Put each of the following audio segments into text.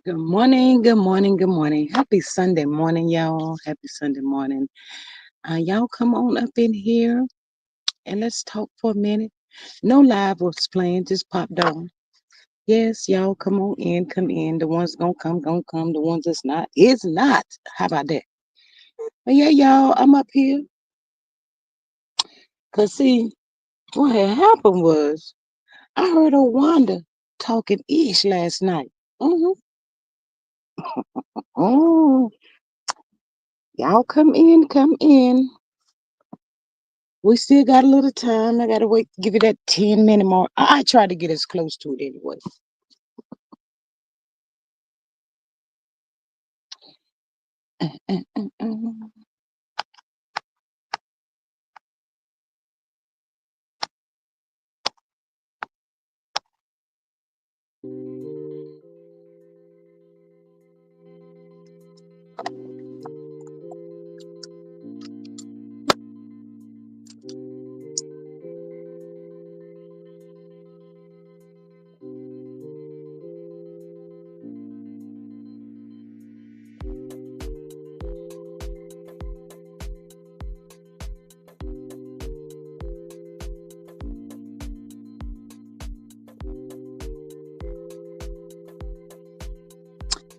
Good morning, good morning, good morning. Happy Sunday morning, y'all. Happy Sunday morning. Y'all come on up in here and let's talk for a minute. No live was playing, just popped on. Yes, y'all come on in, come in. The ones gonna come, gonna come. The ones that's not, is not. How about that? But yeah, y'all, I'm up here. Cause see, what had happened was I heard old Wanda talking ish last night. Mm-hmm. Oh, y'all come in, come in. We still got a little time. I gotta wait, give it that 10-minute mark. I try to get as close to it anyway. Uh.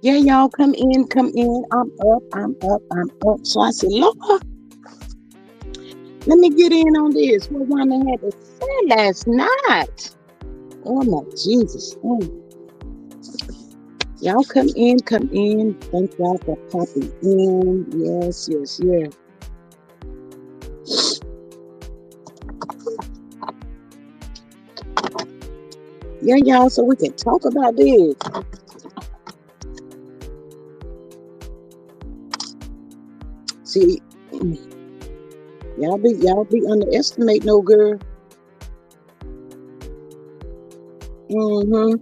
Yeah, y'all come in, come in. I'm up, I'm up, I'm up. So I said, Lord, let me get in on this. What Wanda had to say last night. Oh my Jesus. Y'all come in, come in. Thank y'all for popping in. Yes, yes, yes. Yeah, y'all, so we can talk about this. See, y'all be underestimate no girl. Mm-hmm.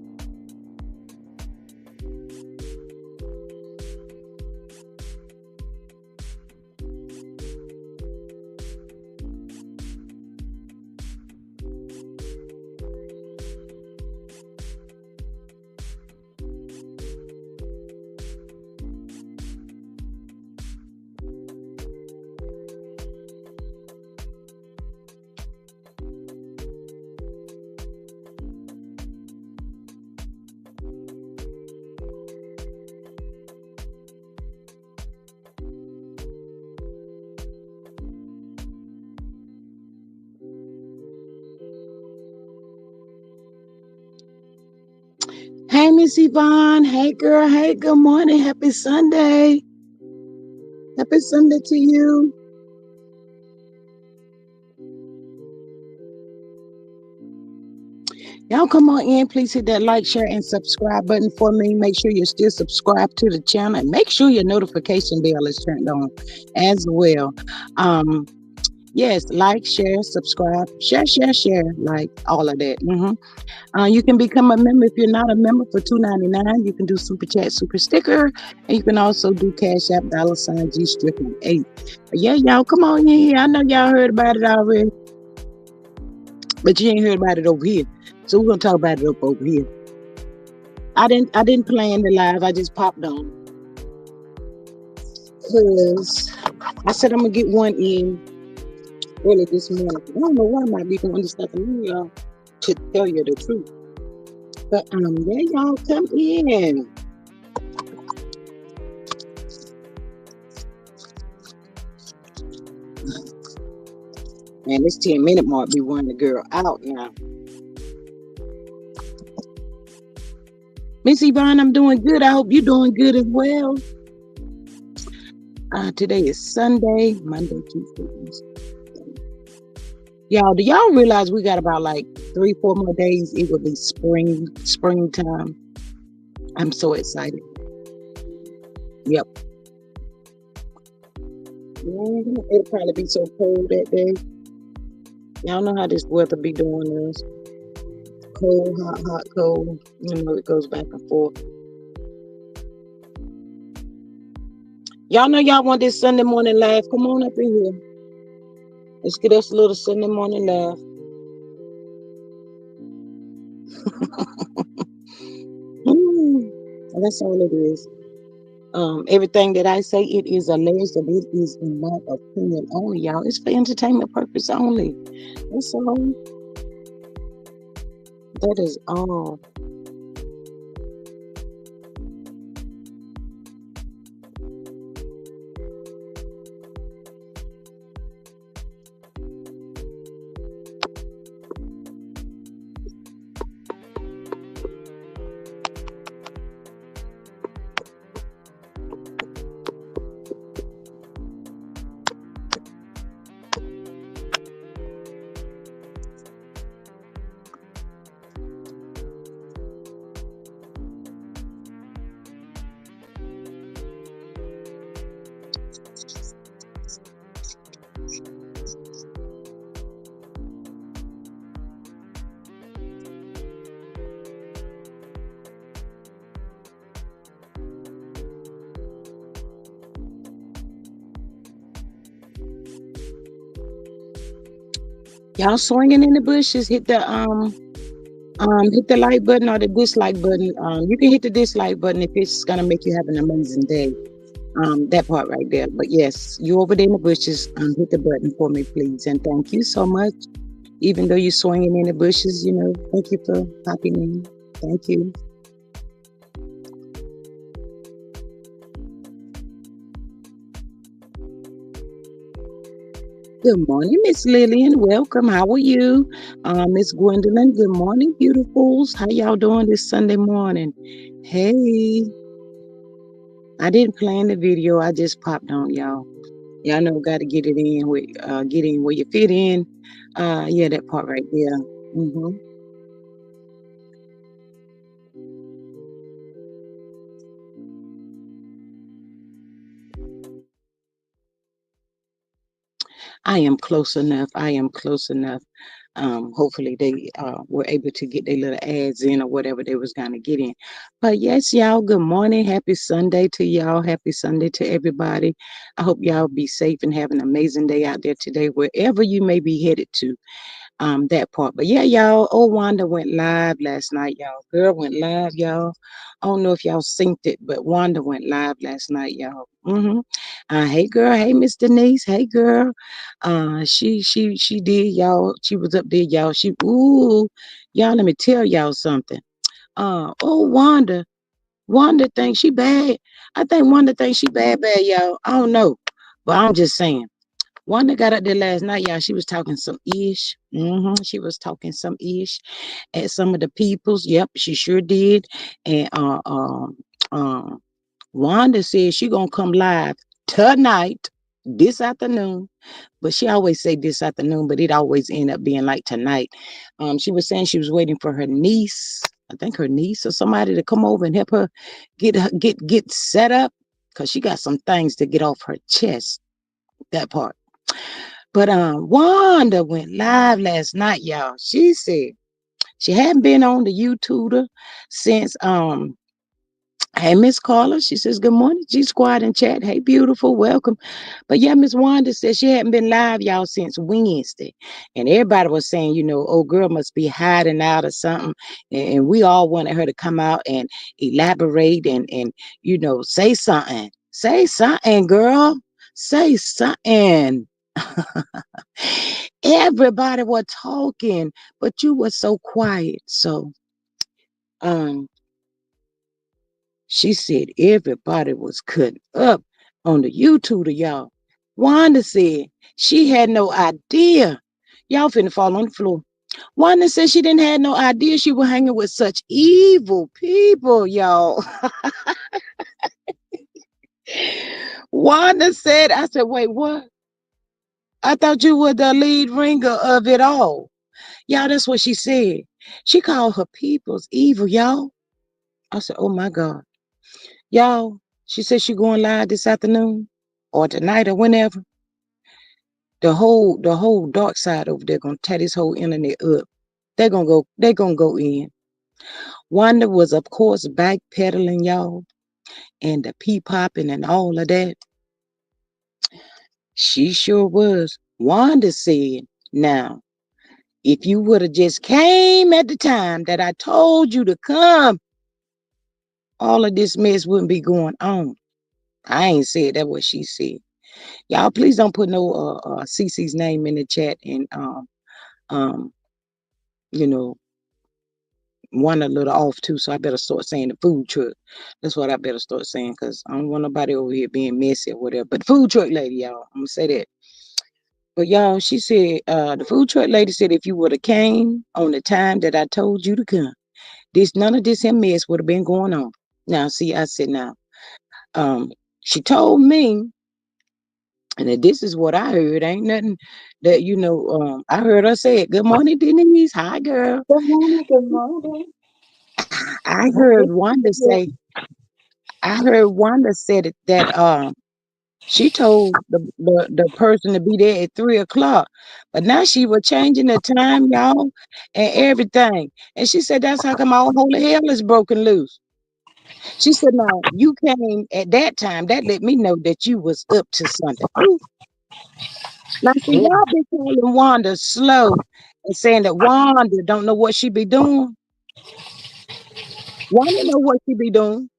Hey, Miss Yvonne. Hey, girl. Hey, good morning. Happy Sunday. Happy Sunday to you. Y'all come on in. Please hit that like, share, and subscribe button for me. Make sure you're still subscribed to the channel and make sure your notification bell is turned on as well. Um, yes, like, share, subscribe, share, like all of that. You can become a member if you're not a member for $2.99. You can do super chat, super sticker, and you can also do Cash App $ G Strickland 8. Yeah, y'all come on in here. I know y'all heard about it already, but you ain't heard about it over here. So we're gonna talk about it up over here. I didn't plan the live. I just popped on because I said I'm gonna get one in early this morning. I don't know why I might be going to stuff in y'all to tell you the truth. But yeah, y'all come in. Man, this 10-minute mark be wearing the girl out now. Miss Yvonne, I'm doing good. I hope you're doing good as well. Today is Sunday, Monday, Tuesday, Wednesday. Y'all, do y'all realize we got about like 3-4 more days? It will be springtime. I'm so excited. Yep. It'll probably be so cold that day. Y'all know how this weather be doing us. Cold, hot, cold. You know, it goes back and forth. Y'all know y'all want this Sunday morning laugh. Come on up in here. Let's get us a little Sunday morning laugh. And that's all it is. Everything that I say, it is alleged, and it is in my opinion only, y'all. It's for entertainment purpose only. That's all. That is all. Y'all swinging in the bushes, hit the like button or the dislike button. You can hit the dislike button if it's gonna make you have an amazing day. That part right there. But yes, you over there in the bushes, hit the button for me, please. And thank you so much. Even though you're swinging in the bushes, thank you for popping in. Thank you. Good morning, Miss Lillian. Welcome. How are you? Miss Gwendolyn, good morning, beautifuls. How y'all doing this Sunday morning? Hey, I didn't plan the video. I just popped on, y'all. Y'all know, got to get in where you fit in. Yeah, that part right there. hmm I am close enough. I am close enough. Hopefully they were able to get their little ads in or whatever they was gonna get in. But yes, y'all, good morning. Happy Sunday to y'all. Happy Sunday to everybody. I hope y'all be safe and have an amazing day out there today, wherever you may be headed to. That part. But yeah, y'all, old Wanda went live last night, y'all. Girl went live, y'all. I don't know if y'all synced it, but Wanda went live last night, y'all. Hey girl, hey Miss Denise, hey girl. She did, y'all. She was up there, y'all. Y'all, let me tell y'all something. Oh Wanda thinks she bad. I think Wanda thinks she bad, y'all. I don't know. But I'm just saying. Wanda got up there last night, y'all. She was talking some ish. She was talking some ish at some of the peoples. Yep, she sure did. And um, Wanda said she gonna come live tonight, this afternoon. But she always say this afternoon, but it always end up being like tonight. She was saying she was waiting for her niece. I think her niece or somebody to come over and help her get set up because she got some things to get off her chest. That part. But Wanda went live last night, y'all. She said she hadn't been on the YouTuber since hey Miss Carla. She says, good morning, G Squad and chat. Hey, beautiful, welcome. But yeah, Miss Wanda said she hadn't been live, y'all, since Wednesday. And everybody was saying, oh girl must be hiding out or something. And we all wanted her to come out and elaborate and say something. Say something, girl. Say something. Everybody was talking, but you were so quiet. So um she said everybody was cutting up on the YouTuber, y'all. Wanda said she had no idea. Y'all finna fall on the floor. Wanda said she didn't have no idea she was hanging with such evil people, y'all. Wanda said, I said, wait, what? I thought you were the lead ringer of it all. Y'all, that's what she said. She called her peoples evil, y'all. I said, oh my God. Y'all, she said she going live this afternoon or tonight or whenever. The whole dark side over there gonna tear this whole internet up. They're gonna go in. Wanda was, of course, backpedaling, y'all, and the pee popping and all of that. She sure was. Wanda said, now, if you would have just came at the time that I told you to come all of this mess wouldn't be going on. I ain't said that what she said. Y'all, please don't put no CC's name in the chat and um you know one a little off too. So I better start saying the food truck. That's what I better start saying because I don't want nobody over here being messy or whatever. But the food truck lady, y'all, I'm gonna say that. But y'all, she said the food truck lady said if you would have came on the time that I told you to come, this none of this here mess would have been going on. Now, see, I said now, um, she told me, and that this is what I heard. Ain't nothing that I heard her say it. Good morning, Denise. Hi, girl. Good morning, good morning. I I'm heard listening Wanda to you. say. I heard Wanda said it, that she told the person to be there at 3 o'clock, but now she was changing the time, y'all, and everything. And she said that's how come all holy hell is broken loose. She said, "Now you came at that time. That let me know that you was up to something." Ooh. Now see, Yeah. y'all been calling Wanda slow and saying that Wanda don't know what she be doing. Wanda know what she be doing.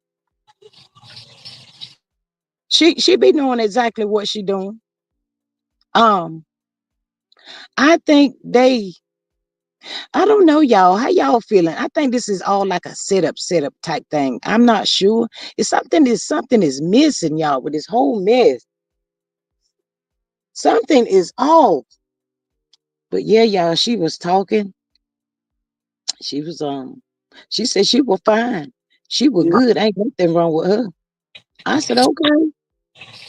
She be knowing exactly what she doing. Um, I think I don't know, y'all. How y'all feeling? I think this is all like a setup type thing. I'm not sure. Something is missing, y'all, with this whole mess. Something is off. But yeah, y'all, she was talking. She was she said she was fine. She was good. Ain't nothing wrong with her. I said, okay.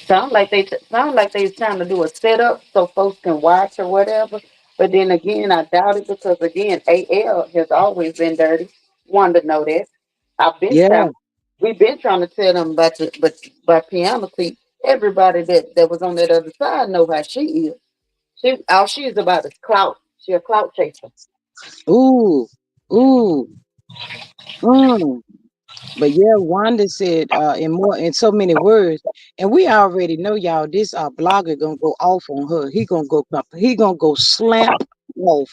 Sound like they trying to do a setup so folks can watch or whatever. But then again, I doubt it because again, AL has always been dirty. Wanted to know that. I've been Yeah. trying. We've been trying to tell them about but by piano seat. Everybody that was on that other side know how she is. She all she is about is clout. She a clout chaser. Ooh. Ooh. Mm. But yeah, Wanda said in so many words, and we already know, y'all, this blogger gonna go off on her. He gonna go slap off,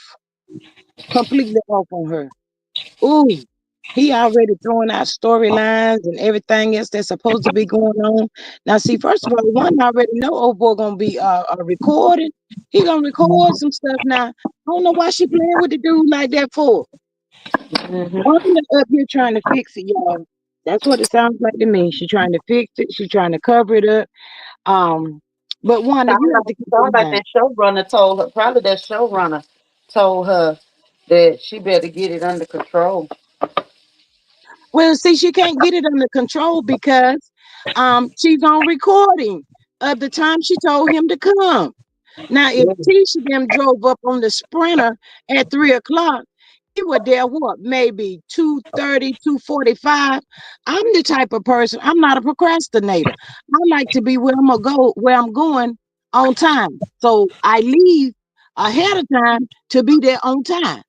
completely off on her. Ooh, he already throwing out storylines and everything else that's supposed to be going on. Now, see, first of all, one already know old boy gonna be recording. He gonna record some stuff now. I don't know why she playing with the dude like that for. Mm-hmm. Wanda up here trying to fix it, y'all. That's what it sounds like to me. She trying to fix it. She trying to cover it up. Um, but Wanda, you have to keep Sound in like mind. that showrunner told her. Probably that showrunner told her that she better get it under control. Well, see, she can't get it under control because she's on recording of the time she told him to come. Now, if Yeah. Tisha them drove up on the Sprinter at 3 o'clock, he was there what, maybe 2:30, 2:45. I'm the type of person, I'm not a procrastinator. I like to be where I'm going on time. So I leave ahead of time to be there on time.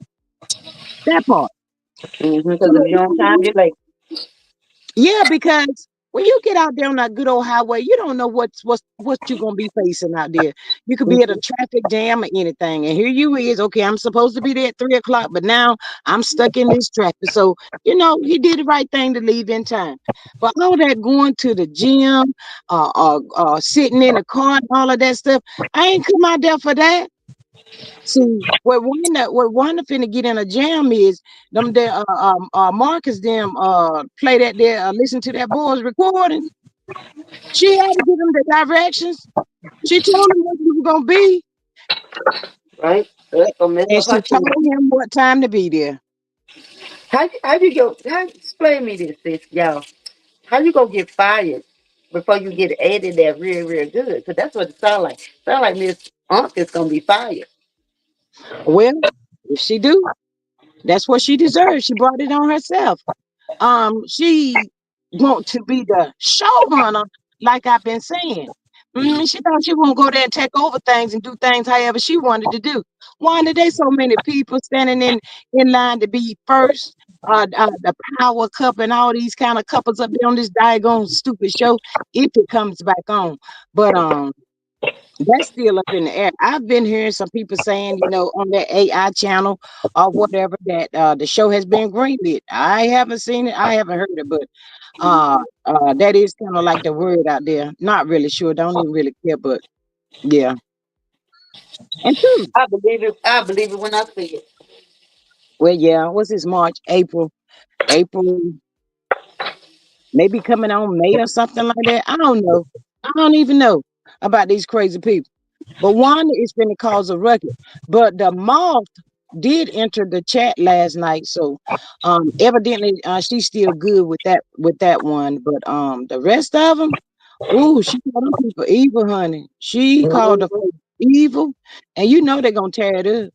That part. Because So if you're on time, you're late. yeah, because when you get out there on that good old highway, you don't know what you're gonna be facing out there. You could be at a traffic jam or anything, and here you is. Okay, I'm supposed to be there at 3 o'clock, but now I'm stuck in this traffic. So he did the right thing to leave in time. But all that going to the gym, sitting in the car, and all of that stuff, I ain't come out there for that. See, what Wanda finna get in a jam is them there Marcus them play that there listen to that boy's recording. She had to give him the directions. She told him what he was gonna be, Right? That's gonna mess and up she her told shit. him what time to be there. How you go? How explain me this, sis, y'all? How you gonna get fired before you get added that real good? Because that's what it sound like. Sound like Miss Unc is gonna be fired. Well, if she do, that's what she deserves. She brought it on herself. She want to be the showrunner, like I've been saying. She thought she won't go there and take over things and do things however she wanted to do. Why there's so many people standing in line to be first? The power cup and all these kind of couples up there on this daggone stupid show if it comes back on. But That's still up in the air. I've been hearing some people saying, on that AI channel or whatever, that the show has been greenlit. I haven't seen it. I haven't heard it, but that is kind of like the word out there. Not really sure. Don't even really care, but yeah. And two, I believe it. I believe it when I see it. well, yeah. What's this? March, April, maybe coming on May or something like that. I don't know. I don't even know about these crazy people. But Wanda is going to cause a ruckus. But the moth did enter the chat last night, so evidently she's still good with that one. But the rest of them, ooh, she called them people evil, honey. She called the Mhm, folks evil, and they're gonna tear it up.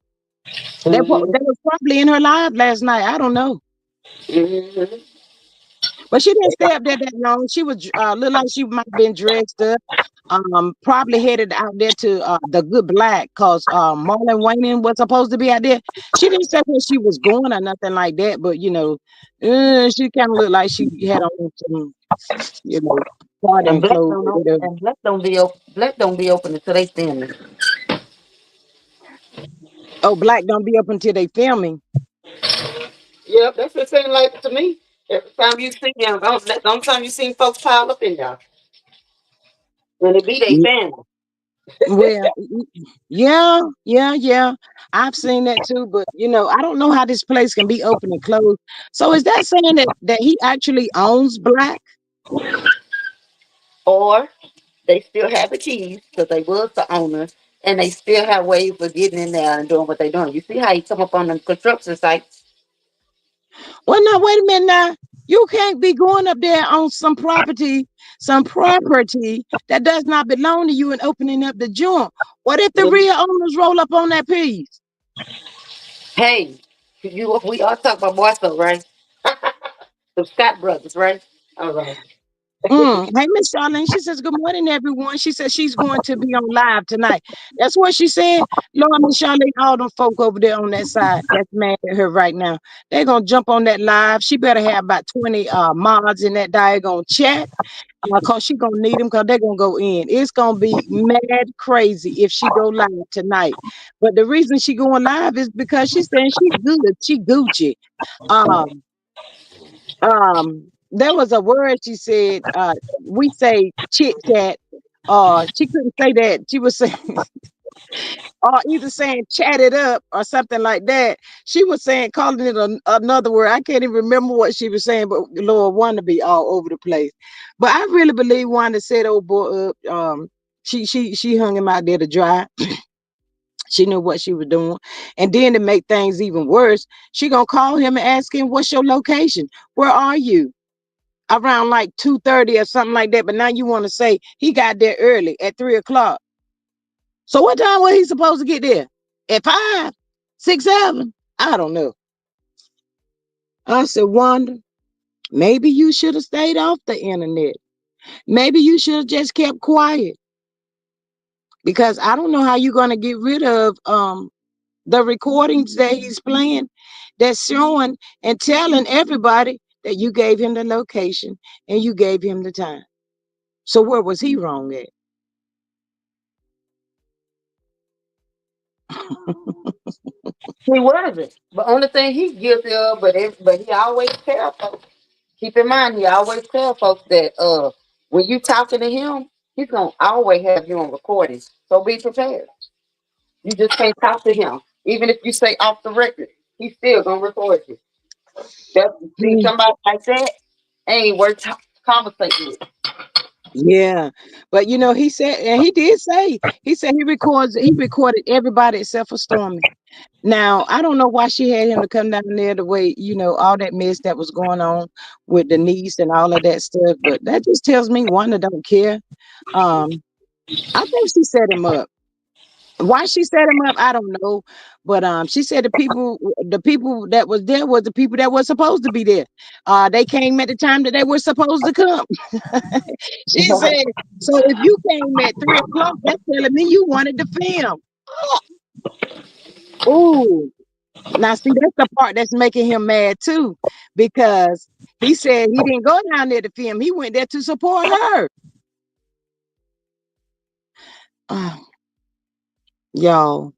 mhm, They was probably in her live last night. I don't know. mhm. But she didn't stay up there that long. She was looked like she might have been dressed up. Probably headed out there to the Good Black, cause Marlon Wayne was supposed to be out there. She didn't say where she was going or nothing like that, but she kind of looked like she had on some, you know, And partying black clothes don't or know. whatever. And black don't be open until they finish. Oh, Black don't be up until they filming. Yep, that's what it seems like to me. Every time you see them, don't time you see folks pile up in there, and it be they Ye- family. Well, yeah, yeah, yeah. I've seen that too, but I don't know how this place can be open and closed. So is that saying that he actually owns Black? Or they still have the keys because they was the owners, and they still have ways of getting in there and doing what they doing. You see how he come up on the construction sites? Well, now wait a minute now. You can't be going up there on some property that does not belong to you and opening up the joint. What if the real owners roll up on that piece? Hey, we all talk about Martha, right? The Scott brothers, right? All right. Hey, Miss Charlene, she says, good morning, everyone. She says she's going to be on live tonight. That's what she said. Lord, Miss Charlene, all them folk over there on that side that's mad at her right now. They're going to jump on that live. She better have about 20 mods in that diagon chat. Cause she gonna need them because they're gonna go in. It's gonna be mad crazy if she go live tonight. But the reason she going live is because she's saying she good, she Gucci. Um, there was a word she said. We say chit chat. She couldn't say that. She was saying, or either saying chat it up or something like that. She was saying calling it another word. I can't even remember what she was saying, but Lord, Wanda be all over the place. But I really believe Wanda set old boy up. She hung him out there to dry. She knew what she was doing. And then to make things even worse, she gonna call him and ask him, what's your location? Where are you? Around like 2:30 or something like that. But now you want to say he got there early at 3 o'clock. So what time was he supposed to get there? At 5, 6, 7? I don't know. I said, Wanda, maybe you should have stayed off the internet. Maybe you should have just kept quiet, because I don't know how you're gonna get rid of the recordings that he's playing, that's showing and telling everybody that you gave him the location and you gave him the time. So where was he wrong at? He wasn't. But only thing he's guilty of, but he always tell folks. Keep in mind, he always tell folks that when you talking to him, he's gonna always have you on recording. So be prepared. You just can't talk to him, even if you say off the record. He's still gonna record you. That see somebody like that ain't worth conversating with. Yeah, but he said, and he did say, he recorded everybody except for Stormy. Now I don't know why she had him to come down there the way, all that mess that was going on with the niece and all of that stuff. But that just tells me Wanda don't care. Um, I think she set him up. Why she set him up, I don't know. But she said the people that was there was the people that were supposed to be there. They came at the time that they were supposed to come. She said, so if you came at 3 o'clock, that's telling me you wanted to film. Ooh. Now see, that's the part that's making him mad too, because he said he didn't go down there to film. He went there to support her. Oh, y'all,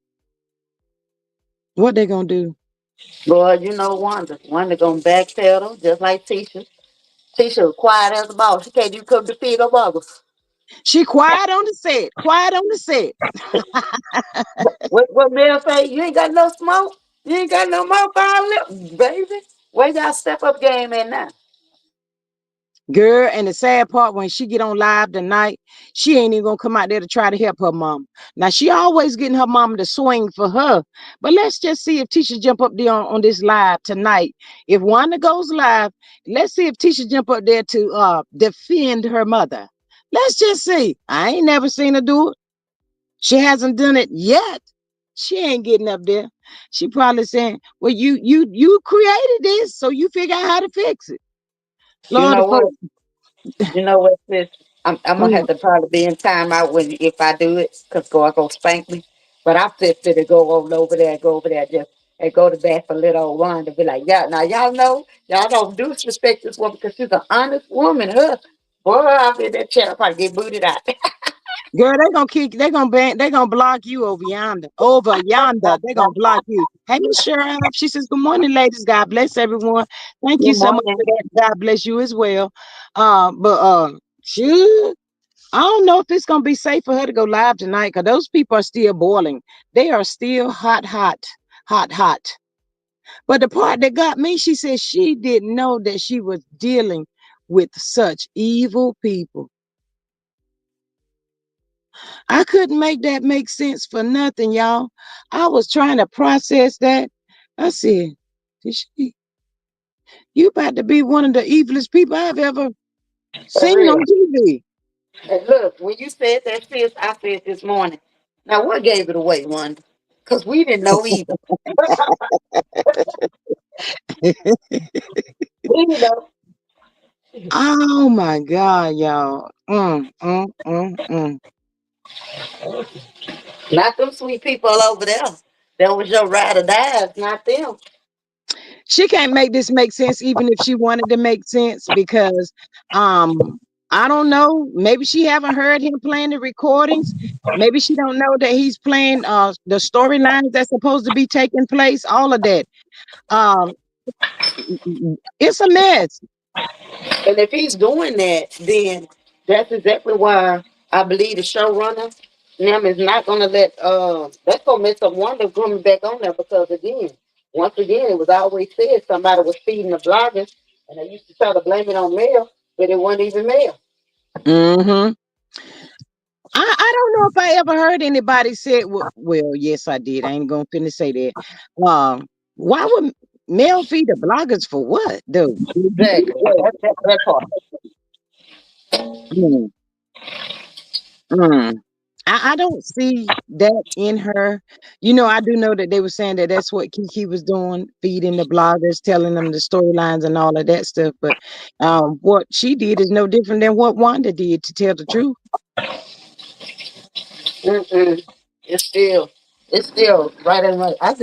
what they gonna do? Boy, you know Wanda gonna backpedal just like Tisha. Tisha was quiet as a mouse. She can't even come to feed her buggers. She quiet on the set. Quiet on the set. What Mel say? You ain't got no smoke. You ain't got no more fire lip, baby. Where y'all step up game at now? Girl, and the sad part when she get on live tonight, she ain't even gonna come out there to try to help her mom. Now she always getting her mama to swing for her. But let's just see if Tisha jump up there on this live tonight. If Wanda goes live, let's see if Tisha jump up there to defend her mother. Let's just see. I ain't never seen her do it. She hasn't done it yet. She ain't getting up there. She probably saying, "Well, you created this, so you figure out how to fix it." You Lord, the know what? folks. You know what, sis? I'm gonna have to probably be in timeout when if I do it, cause God gonna spank me. But I fit to go go over there, just and go to bat for little old Wanda. Be like, yeah, now y'all know, y'all don't do respect this woman because she's an honest woman. Huh? Boy, I'll be in that chair, probably get booted out. Girl, they gonna kick, they gonna ban, they gonna block you over yonder. Over yonder. They gonna block you. Hey, Miss Sheriff. She says, "Good morning, ladies. God bless everyone. Thank you Good so much morning. for that. God bless you as well." But shoot, I don't know if it's gonna be safe for her to go live tonight because those people are still boiling. They are still hot, hot, hot, hot. But the part that got me, she said she didn't know that she was dealing with such evil people. I couldn't make that make sense for nothing, y'all. I was trying to process that. I said, "Did she, you about to be one of the evilest people I've ever For seen on real. TV." And look, when you said that, sis, I said this morning. Now, what gave it away, Wanda? Because we didn't know either. We didn't know. Oh my God, y'all. Not them sweet people over there. That was your ride or die, not them. She can't make this make sense even if she wanted to make sense because um I don't know, maybe she haven't heard him playing the recordings. Maybe she don't know that he's playing the storylines that's supposed to be taking place, all of that. Um it's a mess. And if he's doing that, then that's exactly why I believe the showrunner them is not gonna let that's gonna mess up Wanda coming back on there because again, once again it was always said somebody was feeding the bloggers and they used to try to blame it on Mel, but it wasn't even Mel. Hmm. I don't know if I ever heard anybody say, well, yes, I did. I ain't gonna finish say that. Why would Mel feed the bloggers for what, though? Exactly. That part. Mm, mm. I don't see that in her. You know, I do know that they were saying that that's what Kiki was doing, feeding the bloggers, telling them the storylines and all of that stuff. But what she did is no different than what Wanda did, to tell the truth. Mm-mm. It's still it's still right and right. I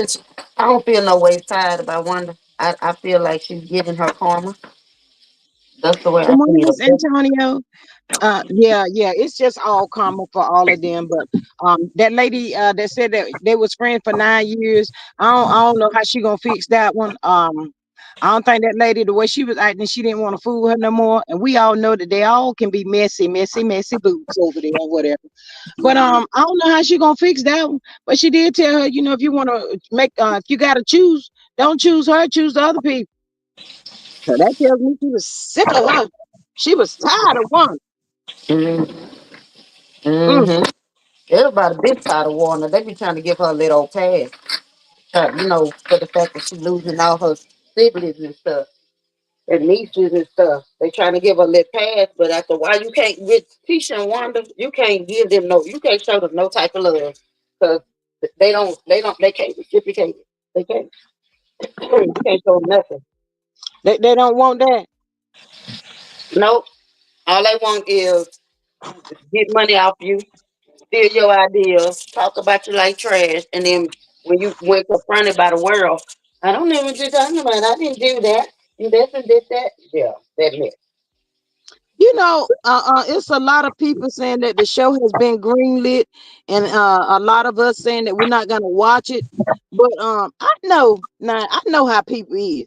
don't feel no way tired about Wanda. I feel like she's getting her karma. That's the way Good I morning, feel. Miss Antonio. Yeah, it's just all karma for all of them. But that lady that said that they was friends for 9 years, I don't know how she gonna fix that one. I don't think that lady, the way she was acting, she didn't want to fool her no more. And we all know that they all can be messy, messy, messy boots over there or whatever. But I don't know how she gonna fix that one. But she did tell her, if you want to make, if you gotta choose, don't choose her, choose the other people. So that tells me she was sick of her. She was tired of one. Mm-hmm. Mm. Mm-hmm. Everybody big tired of Warner. They be trying to give her a little pass. For the fact that she's losing all her siblings and stuff. And nieces and stuff. They trying to give her a little pass, but after a while you can't with Tisha and Wanda, you can't give them you can't show them no type of love. Because they can't reciprocate it. They can't. You can't show them nothing. They don't want that. Nope. All they want is get money off you, steal your ideas, talk about you like trash, and then when confronted by the world, I don't even do that. I didn't do that. And this and did that. Yeah, that mess. It's a lot of people saying that the show has been greenlit, and a lot of us saying that we're not gonna watch it. But I know how people is.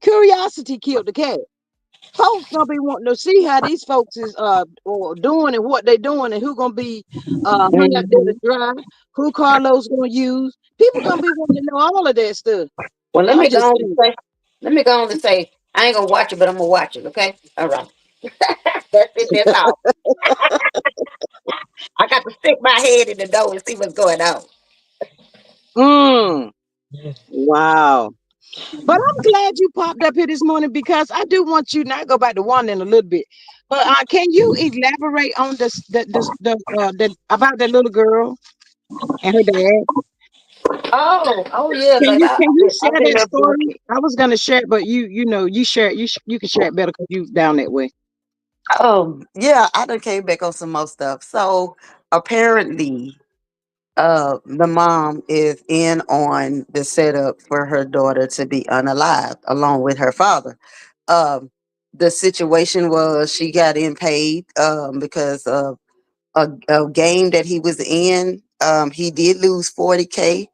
Curiosity killed the cat. Folks gonna be wanting to see how these folks is or doing and what they doing and who gonna be hung out there to Hmm. dry, who Carlos gonna use. People gonna be wanting to know all of that stuff. Well, let I'm me go just on and saying. say, let me go on and say, I ain't gonna watch it, but I'm gonna watch it. Okay, all right. That's it. That's all. I got to stick my head in the door and see what's going on. Mm, wow. But I'm glad you popped up here this morning because I do want you now go back to one in a little bit. But can you elaborate on the about that little girl and her dad? Oh yeah, Can baby. you can you I've share been that up there. story? I was gonna share it, but you share it. You can share it better because you down that way. Yeah, I done came back on some more stuff. So apparently, the mom is in on the setup for her daughter to be unalive along with her father. Um, the situation was she got in paid because of a game that he was in. He did lose 40K,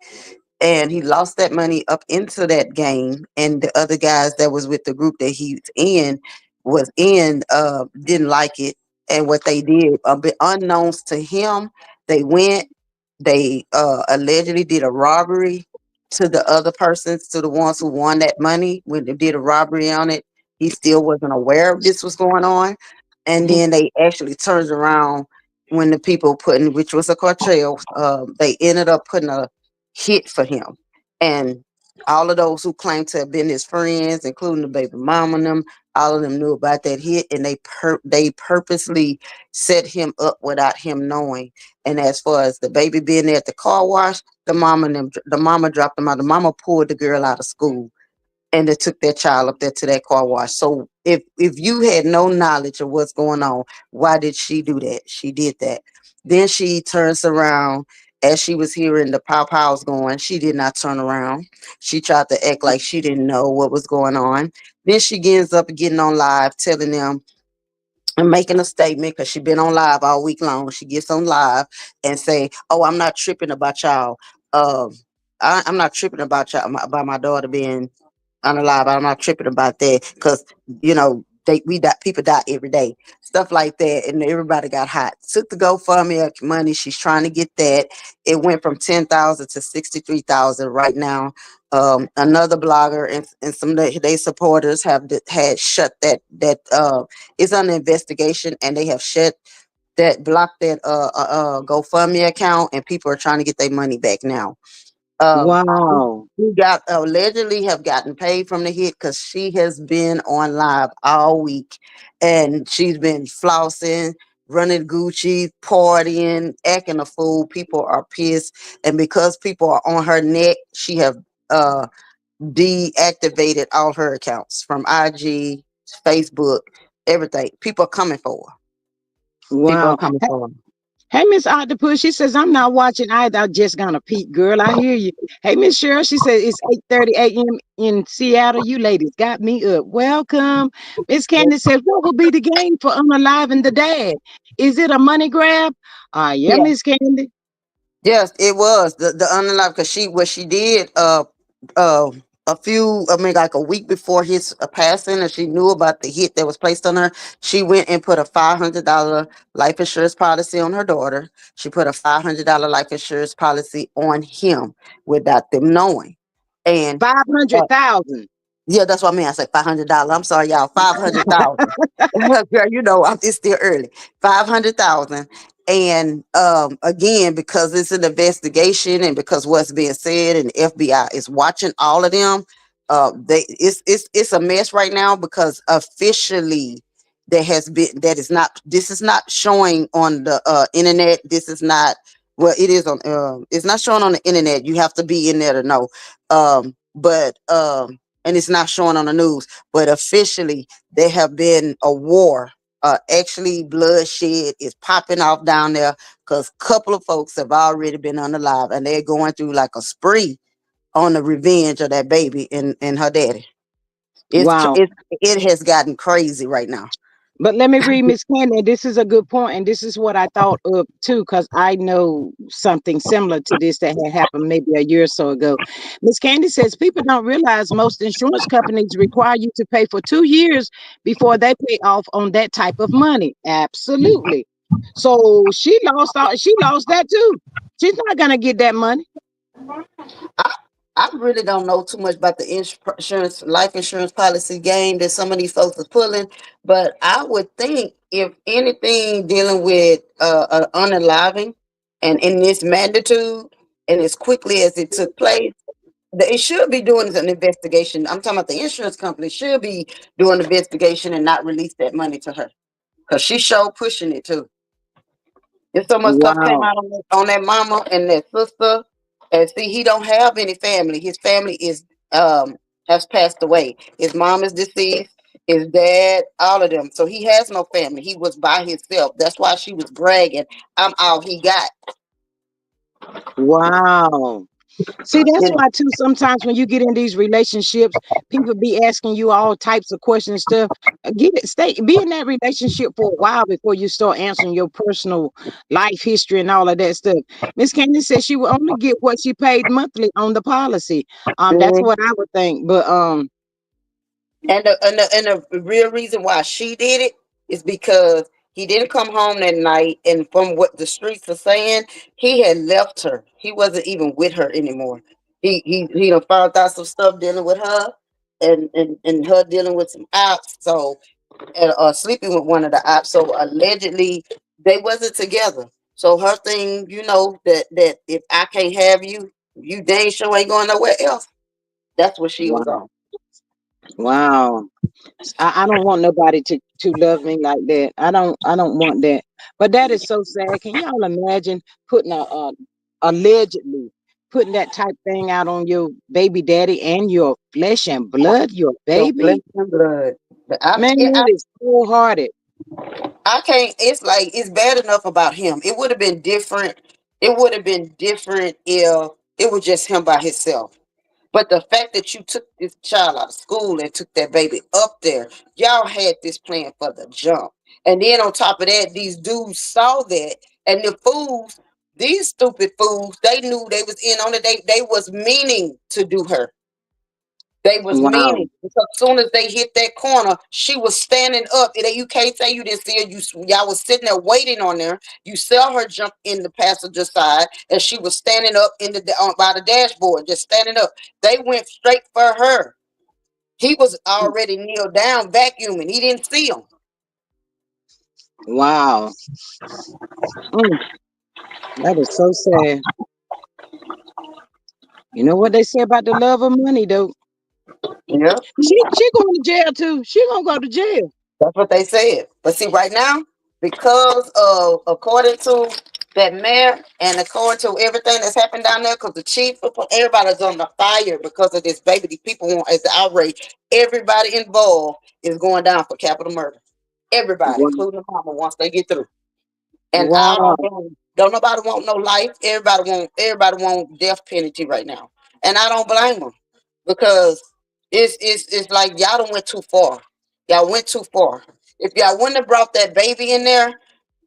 and he lost that money up into that game, and the other guys that was with the group that he's in was in didn't like it, and what they did, a bit unknowns to him, they went, they allegedly did a robbery to the other persons, to the ones who won that money. When they did a robbery on it, he still wasn't aware of this was going on, and then they actually turned around when the people putting, which was a cartel, they ended up putting a hit for him. And all of those who claim to have been his friends, including the baby mama and them, all of them knew about that hit, and they purposely set him up without him knowing. And as far as the baby being there at the car wash, the mama dropped him out. The mama pulled the girl out of school, and they took that child up there to that car wash. So if you had no knowledge of what's going on, why did she do that? She did that. Then she turns around as she was hearing the pow pows going. She did not turn around. She tried to act like she didn't know what was going on. Then she ends up getting on live telling them and making a statement because she been on live all week long. She gets on live and say, "Oh, I'm not tripping about y'all. Um, I'm not tripping about y'all about my daughter being unalive. I'm not tripping about that because we die, people die every day, stuff like that, and everybody got hot. Took the GoFundMe money. She's trying to get that. It went from 10,000 to 63,000 right now. Another blogger and some of they supporters had shut that it's under investigation, and they have shut that blocked that GoFundMe account, and people are trying to get their money back now. um, we Wow. we got allegedly have gotten paid from the hit because she has been on live all week, and she's been flossing, running Gucci, partying, acting a fool. People are pissed, and because people are on her neck, she have uh deactivated all her accounts from IG, Facebook, everything. People are coming for her. People are Wow. coming for her. Hey, Miss Octopus, she says, I'm not watching either. I just gonna peek, girl. I hear you. Hey, Miss Cheryl, she says it's 8:30 a.m. in Seattle. You ladies got me up. Welcome. Miss Candy says, what will be the game for unaliving the dad? Is it a money grab? Yeah, Yeah. Miss Candy. Yes, it was the unalive because she what she did uh a few I mean like a week before his passing, and she knew about the hit that was placed on her. She went and put a $500 life insurance policy on her daughter. She put a $500 life insurance policy on him without them knowing. And uh, 500,000. yeah, that's what I mean. I said $500. I'm sorry, y'all. 500,000. Girl, it's still early. 500,000. And again, because it's an investigation and because what's being said, and the FBI is watching all of them, it's a mess right now because officially that is not, this is not showing on the internet. This is not, well, it is on it's not showing on the internet. You have to be in there to know. But and it's not showing on the news, but officially there have been a war. Actually, bloodshed is popping off down there because a couple of folks have already been unalive, and they're going through like a spree on the revenge of that baby and her daddy. Wow. It has gotten crazy right now. But let me read Miss Candy. This is a good point, and this is what I thought of too, because I know something similar to this that had happened maybe a year or so ago. Miss Candy says people don't realize most insurance companies require you to pay for 2 years before they pay off on that type of money. Absolutely. So she lost that too. She's not gonna get that money. I I really don't know too much about the insurance, life insurance policy game that some of these folks are pulling, but I would think if anything dealing with unaliving and in this magnitude and as quickly as it took place, it should be doing an investigation. I'm talking about the insurance company should be doing an investigation and not release that money to her because she sure pushing it too. If so much stuff came Wow. out on that mama and that sister, and see, he don't have any family. His family is has passed away. His mom is deceased. His dad, all of them. So he has no family. He was by himself. That's why she was bragging. I'm all he got. Wow. See, that's And why too. Sometimes when you get in these relationships, people be asking you all types of questions and stuff. Get it, be in that relationship for a while before you start answering your personal life history and all of that stuff. Miss Candy said she would only get what she paid monthly on the policy. That's mhm. what I would think. But And the real reason why she did it is because he didn't come home that night, and from what the streets are saying, he had left her. He wasn't even with her anymore. He done found out some stuff dealing with her, and her dealing with some ops. So and sleeping with one of the ops. So allegedly they wasn't together. So her thing, that if I can't have you, you dang sure ain't going nowhere else. That's what she was wow, on. wow. I don't want nobody to love me like that. I don't want that. But that is so sad. Can y'all imagine putting a allegedly putting that type thing out on your baby daddy and your flesh and blood, your Your flesh baby? and blood. But Man, that is cold hearted. I can't. It's like it's bad enough about him. It would have been different. It would have been different if it was just him by himself. But the fact that you took this child out of school and took that baby up there, y'all had this plan for the jump. And then on top of that, these dudes saw that, and the fools, these stupid fools, they knew they was in on it. They was meaning to do her. They was Wow, meaning because as soon as they hit that corner, she was standing up. You can't say you didn't see her. Y'all was sitting there waiting on her. You saw her jump in the passenger side, and she was standing up in the by the dashboard, just standing up. They went straight for her. He was already kneeled down, vacuuming. He didn't see him. wow. Mm, that is so sad. You know what they say about the love of money, though. Yeah. She going to jail too. She gonna go to jail. That's what they said. But see, right now, because of according to that mayor and according to everything that's happened down there, because the chief, everybody's on the fire because of this baby. These people want as the outrage. Everybody involved is going down for capital murder. Everybody, Wow, including the mama, once they get through. And I wow. don't nobody want no life. Everybody want death penalty right now. And I don't blame them because it's like y'all done went too far. Y'all went too far. If y'all wouldn't have brought that baby in there,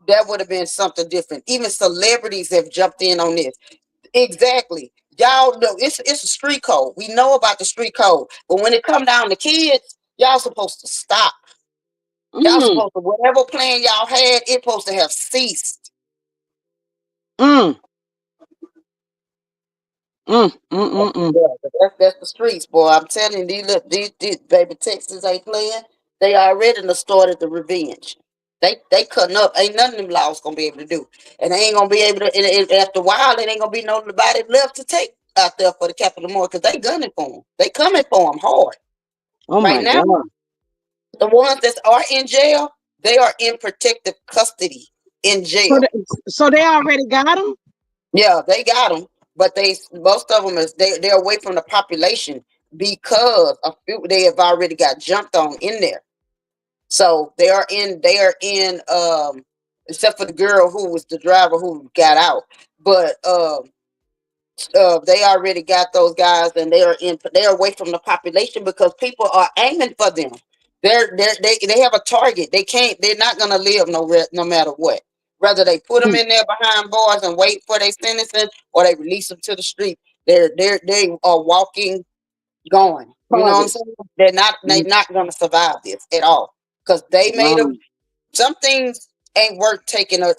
that would have been something different. Even celebrities have jumped in on this. Exactly. Y'all know it's a street code. We know about the street code. But when it come down to kids, y'all supposed to stop. Y'all Mm, supposed to whatever plan y'all had, it supposed to have ceased. mm, mm. Yeah, but that's the streets, boy. I'm telling you, these baby Texas ain't playing. They already done started the revenge. They cutting up. Ain't none of them laws gonna be able to do, and they ain't gonna be able to. And after a while, it ain't gonna be nobody left to take out there for the capital more because they gunning for them. They coming for them hard Oh right my now. God. The ones that are in jail, they are in protective custody in So, jail. they already got him. Yeah, they got them, but they most of them is they're away from the population because a few they have already got jumped on in there. So they are in except for the girl who was the driver who got out, but they already got those guys and they are away from the population because people are aiming for them. They have a target. They're not gonna live no matter what. Whether they put them Mm, in there behind bars and wait for their sentencing, or they release them to the street. They are walking, going. You know what I'm targets. saying? They're not gonna survive this at all. Because they made Wow. them. Some things ain't worth taking a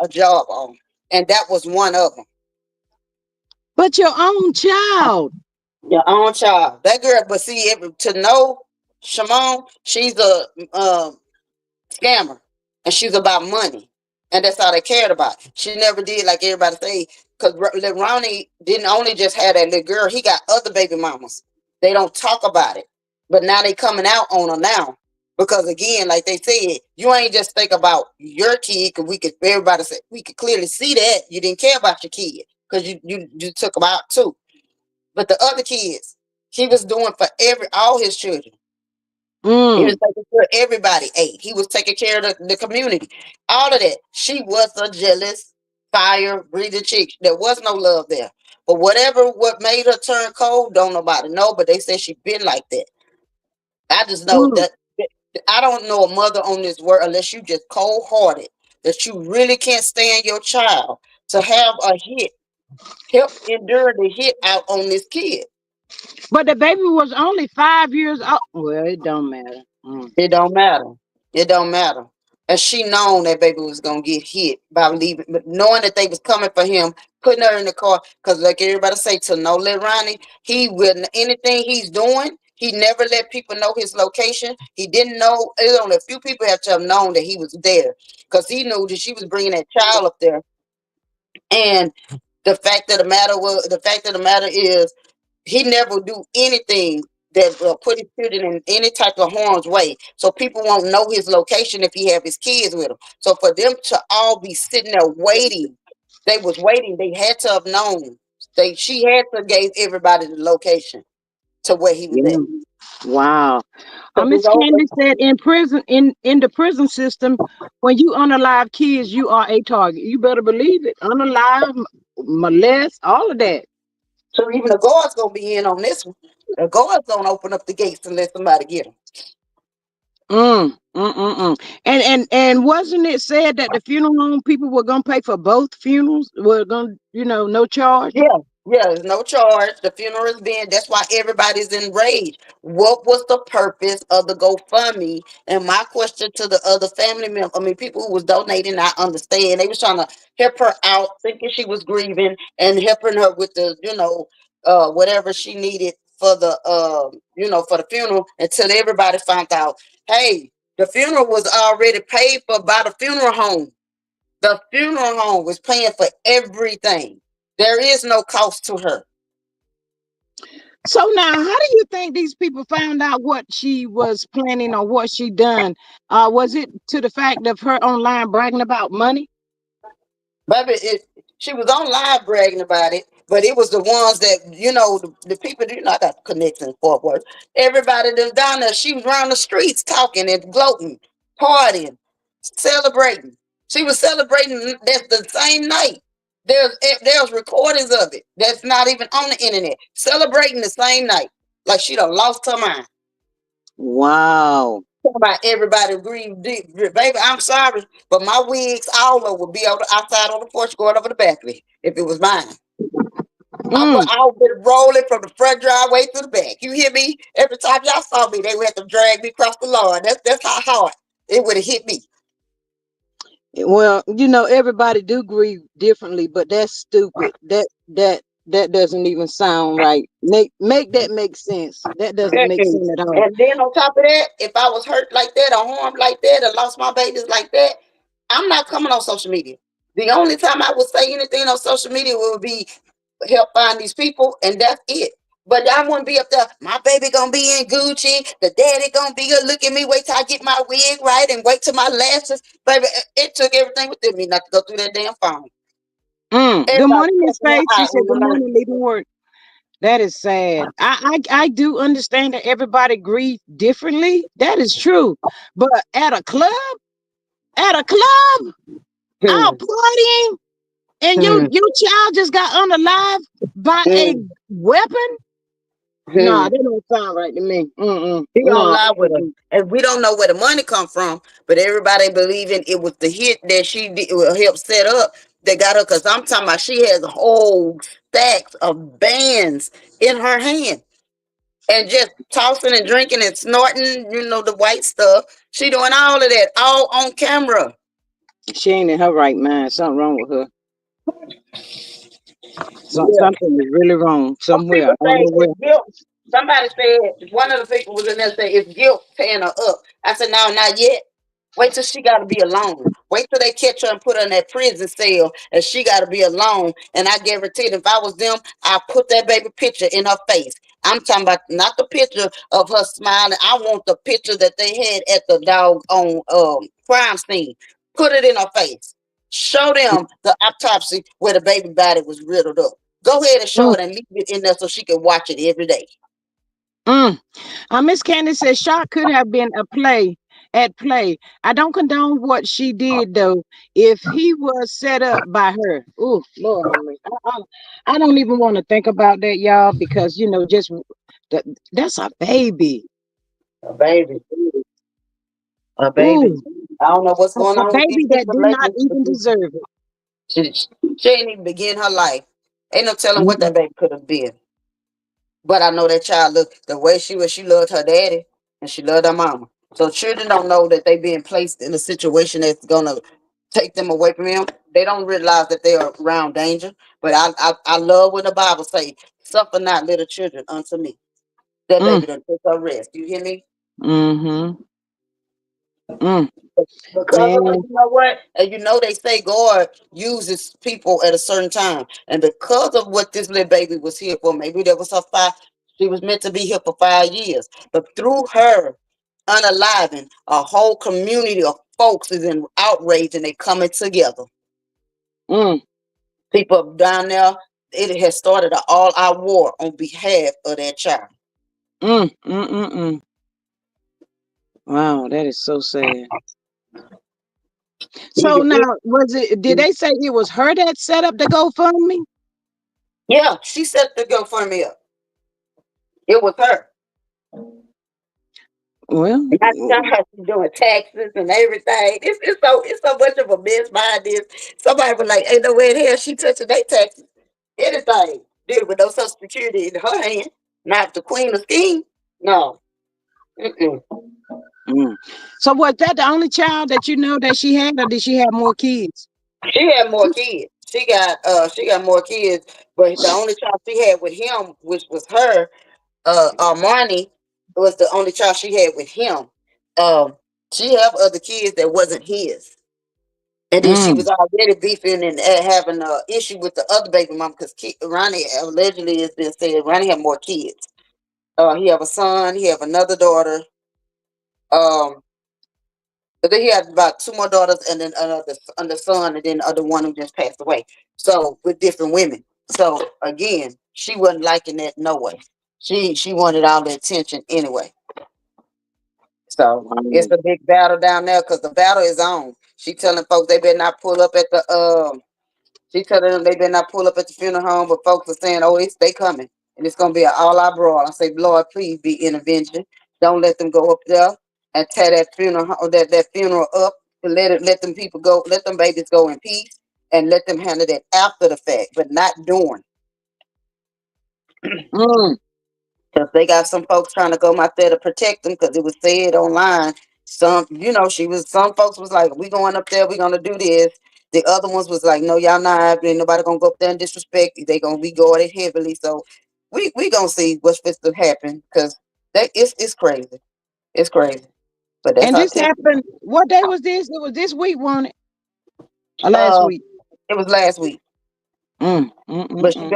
job on, and that was one of them. But your own child. Your own child. That girl, but see, to know Shimon, she's a scammer, and she's about money, and that's all they cared about. She never did like everybody say, because Ronnie didn't only just have that little girl; he got other baby mamas. They don't talk about it, but now they coming out on her now. Because again, like they said, you ain't just think about your kid. Because everybody said we could clearly see that you didn't care about your kid because you took them out too. But the other kids, he was doing for all his children. He was Mm, taking care of everybody ate. He was taking care of the community. All of that. She was a jealous, fire breathing chick. There was no love there. But what made her turn cold, don't nobody know. But they said she been like that. I just know mm. that I don't know a mother on this world unless you just cold hearted that you really can't stand your child to have a hit, help endure the hit out on this kid. But the baby was only 5 years old. Well, it don't matter. Mm. It don't matter. It don't matter. And she known that baby was gonna get hit by leaving, but knowing that they was coming for him, putting her in the car. Cause like everybody say, to no let Ronnie, he will anything he's doing. He never let people know his location. He didn't know. There's only a few people have to have known that he was there, cause he knew that she was bringing that child up there. And the fact of the matter is, he never do anything that put his children in any type of harm's way. So people won't know his location if he have his kids with him. So for them to all be sitting there waiting, they was waiting. They had to have known. She had to gave everybody the location to where he was at. Yeah. Wow. Cause Miss it's Candy over. said in prison, in the prison system, when you unalive kids, you are a target. You better believe it. Unalive, molest, all of that. So even the guards gonna be in on this one. The guards gonna open up the gates and let somebody get them. And wasn't it said that the funeral home people were gonna pay for both funerals? Were gonna, no charge? Yeah, yeah, there's no charge. The funeral is being, that's why everybody's enraged. What was the purpose of the GoFundMe? And my question to the other family members, I mean, people who was donating, I understand. They was trying to help her out, thinking she was grieving and helping her with the, whatever she needed for the, for the funeral until everybody found out, hey, the funeral was already paid for by the funeral home. The funeral home was paying for everything. There is no cost to her. So now, how do you think these people found out what she was planning or what she done? Was it to the fact of her online bragging about money? Baby, she was on live bragging about it, but it was the ones that, the people, I got connections in Fort Worth. Everybody that's down there, she was around the streets talking and gloating, partying, celebrating. She was celebrating that's the same night. There's recordings of it that's not even on the internet. Celebrating the same night. Like she done lost her mind. Wow. Talking about everybody agree, baby. I'm sorry, but my wigs all over would be outside on the porch going over the balcony if it was mine. Mm. I would be rolling from the front driveway to the back. You hear me? Every time y'all saw me, they would have to drag me across the lawn. That's how hard it would have hit me. Well, everybody do grieve differently, but that's stupid. That doesn't even sound right. Make that make sense. That doesn't make Mm-mm. sense at all. And then on top of that, if I was hurt like that or harmed like that or lost my babies like that, I'm not coming on social media. The only time I would say anything on social media would be help find these people, and that's it. But I wouldn't be up there. My baby gonna be in Gucci. The daddy gonna be good. Look at me. Wait till I get my wig right, and wait till my lashes. Baby, it took everything within me not to go through that damn phone. Good Everybody morning, Miss cussing their Faith. She eye said, on the "Good line. morning, leaving work." That is sad. I do understand that everybody grieve differently. That is true. But at a club, out Hmm, partying, and your hmm, your child just got unalive by a hmm. weapon. Nah, Hmm. that don't sound right to me. Mm-mm. He don't No. lie with her, Mm-mm. And we don't know where the money come from, but everybody believing it was the hit that she did, helped set up that got her. Because I'm talking about she has whole stacks of bands in her hand and just tossing and drinking and snorting, the white stuff. She doing all of that all on camera. She ain't in her right mind. Something wrong with her. Yeah. Something is really wrong Some somewhere. people I don't say know where. it's guilt. Somebody said one of the people was in there say it's guilt tearing her up. I said, no, not yet. Wait till she got to be alone. Wait till they catch her and put her in that prison cell, and she got to be alone. And I guarantee, if I was them, I put that baby picture in her face. I'm talking about not the picture of her smiling. I want the picture that they had at the dog on crime scene. Put it in her face. Show them the autopsy where the baby body was riddled up. Go ahead and show Mm, it and leave it in there so she can watch it every day. mm. Miss Candy says shot could have been a play at play. I don't condone what she did though. If he was set up by her, oh Lord, have mercy. I don't even want to think about that, y'all, because just that, that's a baby. A baby. A baby. Ooh, I don't know what's going a on with these baby that people do not lately. even deserve it. She ain't even begin her life. Ain't no telling what Mm, that baby could have been. But I know that child look the way she was. She loved her daddy and she loved her mama. So children don't know that they being placed in a situation that's gonna take them away from him. They don't realize that they are around danger. But I love when the Bible say, "Suffer not little children unto me." That mm, baby done took her rest. You hear me? mm-hmm, mm. Because of Man, you know what? And they say God uses people at a certain time. And because of what this little baby was here for, maybe there was her she was meant to be here for 5 years. But through her unaliving, a whole community of folks is in outrage and they coming together. mm, People down there, it has started an all-out war on behalf of that child. mm, mm, mm, mm. Wow, that is so sad. You So can now, was it? Did they say it was her that set up the GoFundMe? yeah, she set the GoFundMe up. It was her. Well, And I tell her she's doing taxes and everything. It's so much of a mess behind this. Somebody was like, ain't no way in hell she touching their taxes. Anything. Did it with no social security in her hand. Not the queen of scheme. No. Mm-mm. mm. So was that the only child that you know that she had, or did she have more kids? She had more kids. She got more kids, but the only child she had with him, which was her, Armani, was the only child she had with him. Um, she have other kids that wasn't his. And then she Mm, was already beefing and having an issue with the other baby mom because Ronnie allegedly has been said Ronnie had more kids. He have a son, he have another daughter. Um, but then he had about two more daughters and then another son, and then the other one who just passed away. So with different women. So again, she wasn't liking that no way. She wanted all the attention anyway. So it's wow. a big battle down there because the battle is on. She telling folks they better not pull up at the she telling them they better not pull up at the funeral home, but folks are saying, "Oh, they coming, and it's gonna be an all-out brawl." I say, "Lord, please be intervention. Don't let them go up there and tear that that funeral up. And let them people go. Let them babies go in peace, and let them handle that after the fact, but not during." Mm, Because they got some folks trying to go out there to protect them because it was said online. Some folks was like, we going up there, we gonna do this. The other ones was like, no, y'all not. Ain't nobody gonna go up there and disrespect. They gonna be guarded heavily. So we gonna see what's supposed to happen because it's crazy. It's crazy. But that's and our this testimony. happened. What day was this? It was this week, wasn't it? Or last Uh, week? it was last week. Mm, mm, mm, But mm.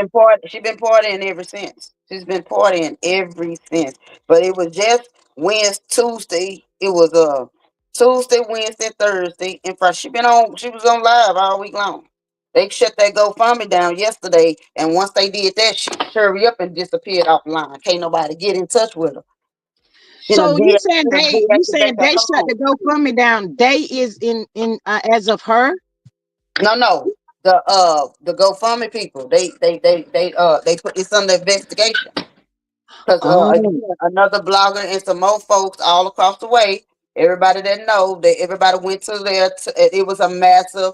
she been partying ever since. She's been partying ever since. But it was just Wednesday, Tuesday. It was Tuesday, Wednesday, Thursday, and Friday. She was on live all week long. They shut that GoFundMe down yesterday, and once they did that, she hurry up and disappeared offline. Can't nobody get in touch with her. So She you saying deactivated they her shut phone. the GoFundMe down? They is in as of her. No. The GoFundMe people, they put this under investigation. Because Oh. again, another blogger and some more folks all across the way, everybody that know that everybody went to there. It was a massive,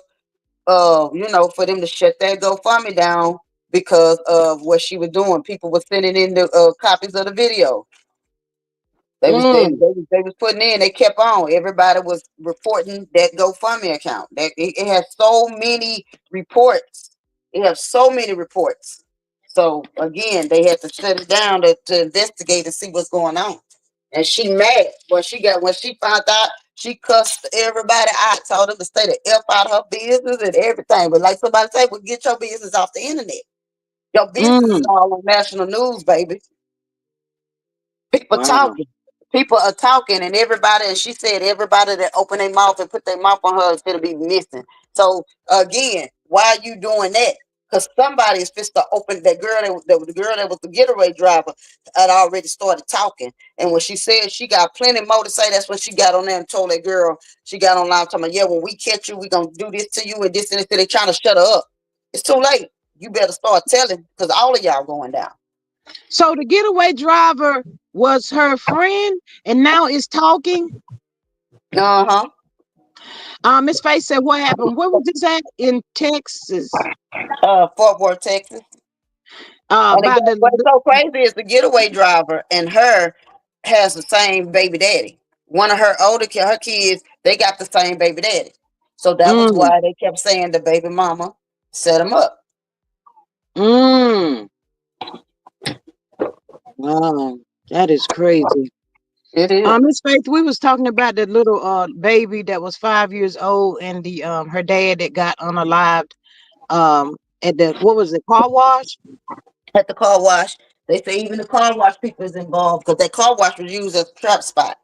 for them to shut that GoFundMe down because of what she was doing. People were sending in the copies of the video. Mm. They was putting in. They kept on. Everybody was reporting that GoFundMe account. That it has so many reports. It has so many reports. So again, they had to shut it down to investigate and see what's going on. And she mad when she found out. She cussed everybody out. Told them to stay the f out her business and everything. But like somebody say, well, get your business off the internet. Your business is Mm. all on national news, baby. People Wow. talking. People are talking, and everybody, and she said everybody that open their mouth and put their mouth on her is going to be missing. So again, why are you doing that? Because somebody is supposed to open that girl. The girl that was the getaway driver had already started talking, and when she said she got plenty more to say, that's when she got on there and told that girl. She got online talking about, yeah, when we catch you, we gonna do this to you and this and this. They trying to shut her up. It's too late. You better start telling because all of y'all going down. So the getaway driver was her friend and now is talking. Uh huh. Miss Faith said, what happened? Where was this at? In Texas. Fort Worth, Texas. And About what's the so crazy is the getaway driver and her has the same baby daddy. One of her her kids, they got the same baby daddy. So that was mm, why they kept saying the baby mama set him up. mm. Wow, that is crazy. It is. Miss Faith, we was talking about that little baby that was 5 years old and the her dad that got unalived at the what was it, car wash? At the car wash, they say even the car wash people is involved because that car wash was used as a trap spot.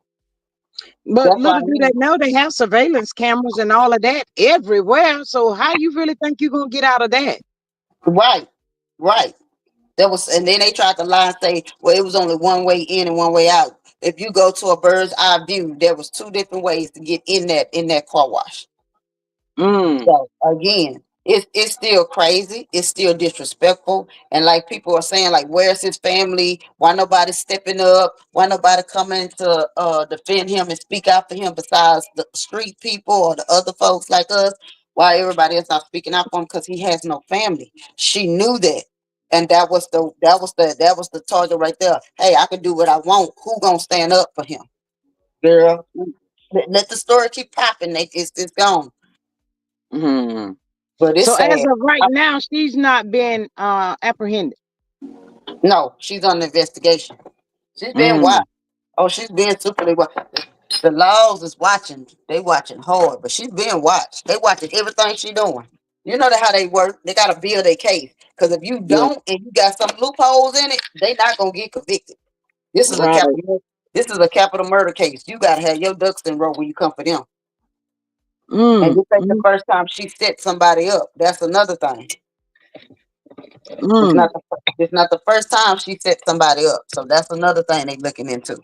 But That's why little do they know they have surveillance cameras and all of that everywhere. So how you really think you're gonna get out of that? right, right. That was, and then they tried to lie and say, well, it was only one way in and one way out. If you go to a bird's eye view, there was two different ways to get in that car wash. Mm, So again, it's still crazy. It's still disrespectful. And like people are saying, like, where's his family? Why nobody stepping up? Why nobody coming to defend him and speak out for him besides the street people or the other folks like us? Why everybody else not speaking out for him? Because he has no family. She knew that. And that was the target right there. Hey, I can do what I want. Who gonna stand up for him? Girl. Let the story keep popping. It's gone. mm. But it's So as sad. of right now, she's not been apprehended. No, she's on investigation. She's been Mm, watched. Oh, she's being superly watched. The laws is watching. They watching hard, but she's being watched. They watching everything she doing. You know that how they work. They gotta build their case. Because if you yeah, don't and you got some loopholes in it, they not gonna get convicted. This is a right. capital. This is a capital murder case. You gotta have your ducks in a row when you come for them. And Mm, this ain't the mm, first time she set somebody up. That's another thing. It's mm. not the it's not the first time she set somebody up. So that's another thing they looking into.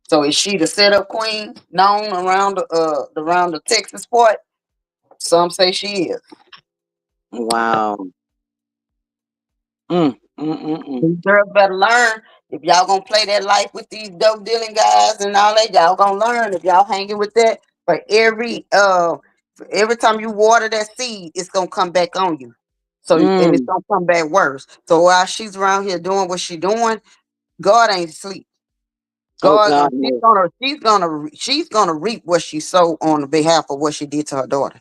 So is she the setup queen known around the Texas part? Some say she is. Wow. Mm. These girls better learn. If y'all gonna play that life with these dope dealing guys and all that, y'all gonna learn. If y'all hanging with that for every time you water that seed, it's gonna come back on you. So and it's Mm. gonna come back worse. So while she's around here doing what she doing, God ain't asleep. Oh God, God, no. she's gonna reap what she sowed on behalf of what she did to her daughter.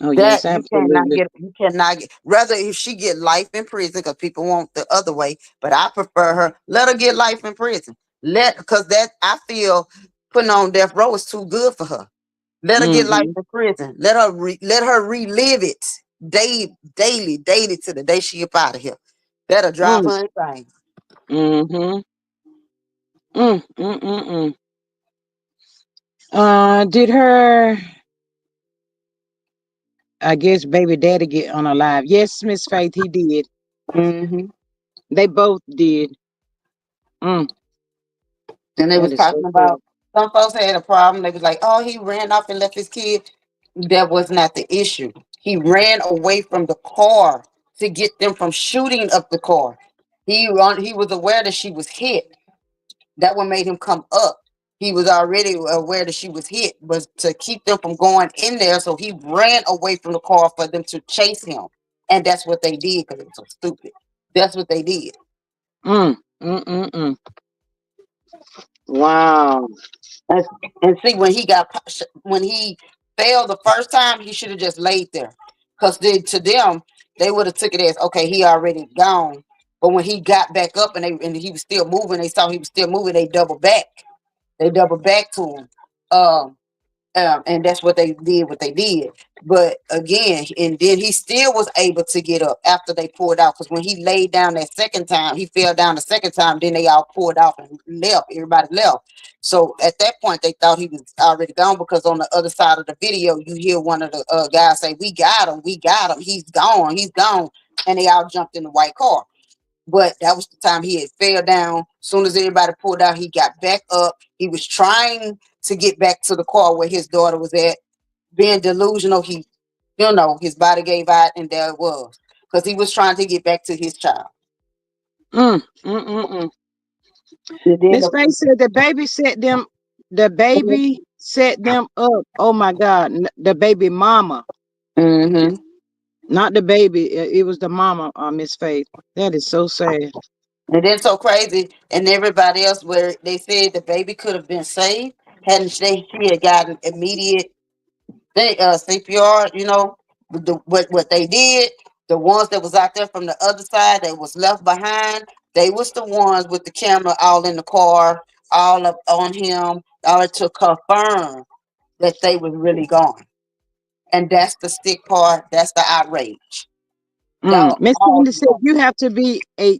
Oh That yes, absolutely. you cannot get. Rather, if she get life in prison, because people want the other way, but I prefer her. Let her get life in prison. Because that I feel putting on death row is too good for her. Let her get life Mm-hmm. in prison. Let her relive it daily to the day she up out of here. That'll drive Mm, her insane. mm-hmm. Mm. Did her, I guess, baby daddy get unalive? Yes, Miss Faith, he did. Hmm. They both did. Mm, And they that was is so talking sad. about some folks had a problem. They was like, "Oh, he ran off and left his kid." That was not the issue. He ran away from the car to get them from shooting up the car. He was aware that she was hit. That what made him come up. He was already aware that she was hit, but to keep them from going in there, so he ran away from the car for them to chase him. And that's what they did because it was so stupid. That's what they did. Mm, mm, mm, mm. Wow. And, and see, when when he failed the first time, he should have just laid there. Because to them, they would have took it as, okay, he already gone. But when he got back up and he was still moving, they saw he was still moving, they doubled back. They doubled back to him. Um, and that's what they did. What they did, but again, and then he still was able to get up after they pulled out. Because when he laid down that second time, he fell down the second time. Then they all pulled off and left. Everybody left. So at that point, they thought he was already gone. Because on the other side of the video, you hear one of the guys say, "We got him. We got him. He's gone. He's gone." And they all jumped in the white car. But that was the time he had fell down. As soon as everybody pulled out, he got back up. He was trying to get back to the car where his daughter was at. Being delusional, his body gave out, and there it was. Because he was trying to get back to his child. Mm, mm, mm, mm. And then Miss Faye said the baby set them. The baby set them up. Oh my God, the baby mama, mm-hmm. not the baby. It was the mama. Miss Faith. That is so sad. And then so crazy, and everybody else where they said the baby could have been saved hadn't she had gotten immediate CPR, what they did, the ones that was out there from the other side that was left behind, they was the ones with the camera all in the car, all up on him, all to confirm that they was really gone. And that's the sick part. That's the outrage. Y'all Miss all Candy said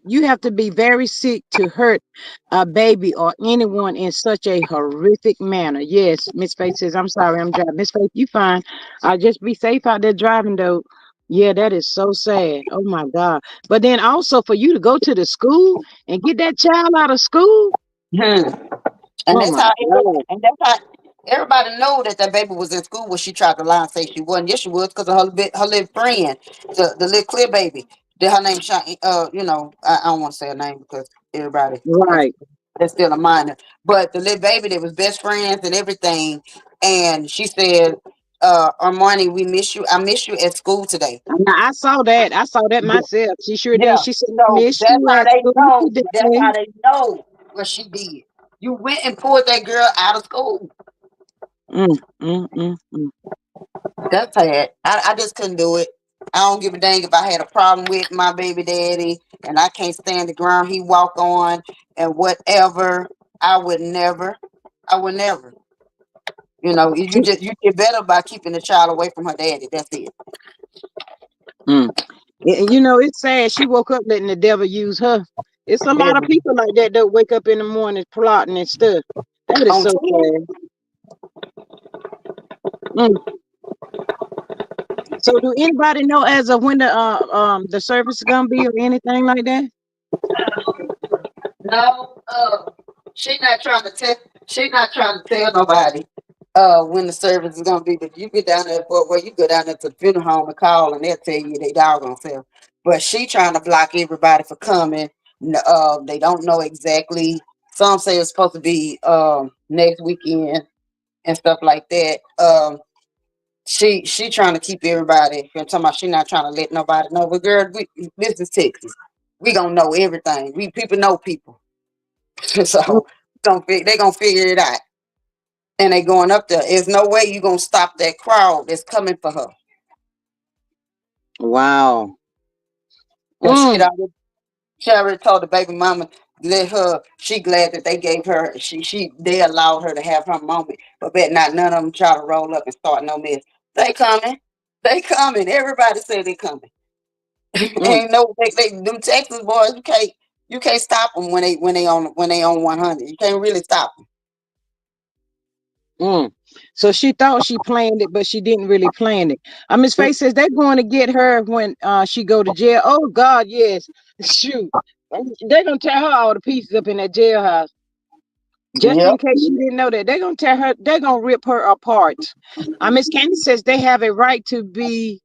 you have to be very sick to hurt a baby or anyone in such a horrific manner. Yes, Miss Faith says, I'm sorry, I'm driving. Miss Faith, you fine. Just be safe out there driving though. Yeah, that is so sad. Oh my God. But then also for you to go to the school and get that child out of school. hmm. And Oh that's my how God. everybody know that that baby was in school when she tried to lie and say she wasn't. Yes, she was because of her little friend, the little clear baby. Did her name I don't want to say her name because everybody that's, Right. that's still a minor. But the little baby that was best friends and everything, and she said, Armani, we miss you. I miss you at school today. Now, I saw that. I saw that myself. She sure did. Yeah. She said, So miss you at school that's today. how they know what she did. You went and pulled that girl out of school. Mm, mm, mm, mm. That's sad. I just couldn't do it. I don't give a dang if I had a problem with my baby daddy and I can't stand the ground he walk on and whatever. I would never. I would never. You get better by keeping the child away from her daddy. That's it. Mm. And you know, it's sad. She woke up letting the devil use her. It's a lot of Baby. people like that that wake up in the morning plotting and stuff. That is On so 10, sad. Mm. So, do anybody know as of when the service is gonna be or anything like that? no, she not trying to tell. She not trying to tell nobody when the service is gonna be. But you get down there for where you go down there to the funeral home and call, and they'll tell you they doggone self. But she trying to block everybody for coming. They don't know exactly. Some say it's supposed to be next weekend and stuff like that. She trying to keep everybody. I'm talking about she not trying to let nobody know. But girl, this is Texas. We gonna know everything. We people know people. Mm. So they gonna figure it out. And they going up there. There's no way you gonna stop that crowd that's coming for her. Wow. But Mm. she already told the baby mama let her. She glad that they gave her. They allowed her to have her moment. But bet not none of them try to roll up and start no mess. They coming. They coming. Everybody say they coming. Mm. Ain't no them Texas boys. You can't stop them when they on 100. You can't really stop them. Mm. So she thought she planned it, but she didn't really plan it. Miss Faye says they're going to get her when she go to jail. Oh God, yes. Shoot. They're gonna tear her all the pieces up in that jailhouse. Just Yep. in case you didn't know that, they're gonna tear her, they're gonna rip her apart. Miss Candy says they have a right to be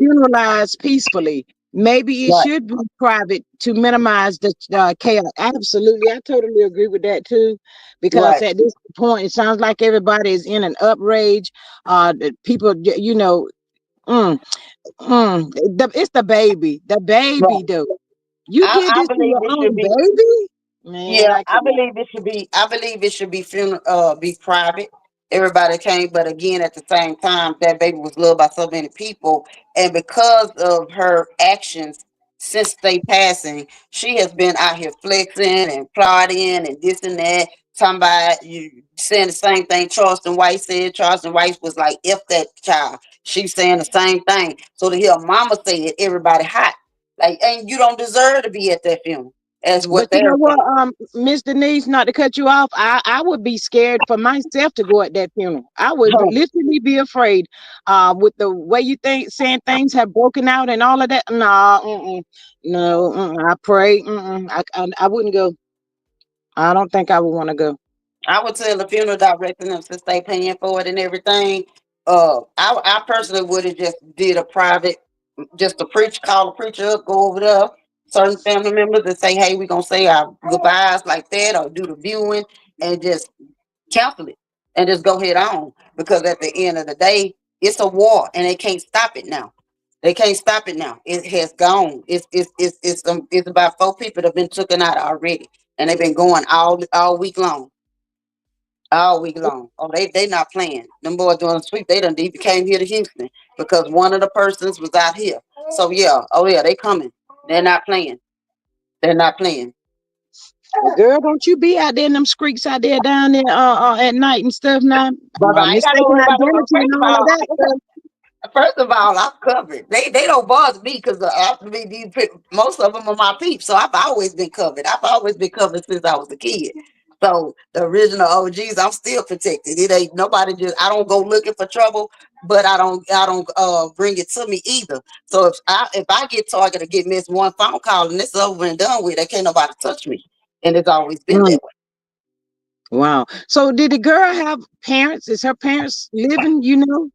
funeralized peacefully. Maybe it Right, should be private to minimize the chaos. Absolutely, I totally agree with that too. Because right. at this point, it sounds like everybody is in an uprage. The people, mm, it's the baby Right. though. You did I this to believe your it should own be. baby, man. Yeah, I can't. I believe it should be funeral be private. Everybody came, but again at the same time that baby was loved by so many people, and because of her actions since they passing, she has been out here flexing and plotting and this and that. Somebody you saying the same thing Charleston White said. Charleston White was like, F that child. She's saying the same thing. So to hear mama say it, everybody hot. Like, and you don't deserve to be at that funeral. That's But what you know they're what, saying. Miss Denise, not to cut you off, I would be scared for myself to go at that funeral. I would Huh. literally be afraid. With the way you think saying things have broken out and all of that. Nah, no, I pray. I wouldn't go. I don't think I would want to go. I would tell the funeral director them since they paying for it and everything. I personally would have just did a private, just a preach, call the preacher up, go over there, certain family members and say, hey, we gonna say our goodbyes like that, or do the viewing and just cancel it and just go head on. Because at the end of the day, it's a war and they can't stop it now. They can't stop it now. It has gone. It's about 4 people that have been taken out already, and they've been going all week long. All week long. Oh, they not playing. Them boys doing a sweep. They done even came here to Houston because one of the persons was out here. So yeah, oh yeah, they coming. They're not playing. They're not playing. Well, girl, don't you be out there in them streets out there down there at night and stuff now. But I ain't got to Mistaken worry about no. identity and all of that stuff. First of all, I'm covered. They don't bother me because after me, most of them are my peeps. So I've always been covered. I've always been covered since I was a kid. So the original OGs, I'm still protected. It ain't nobody just. I don't go looking for trouble, but I don't bring it to me either. So if I get targeted or get missed one phone call and it's over and done with, they can't nobody touch me. And it's always been Mm, that way. wow. So did the girl have parents? Is her parents living? You know?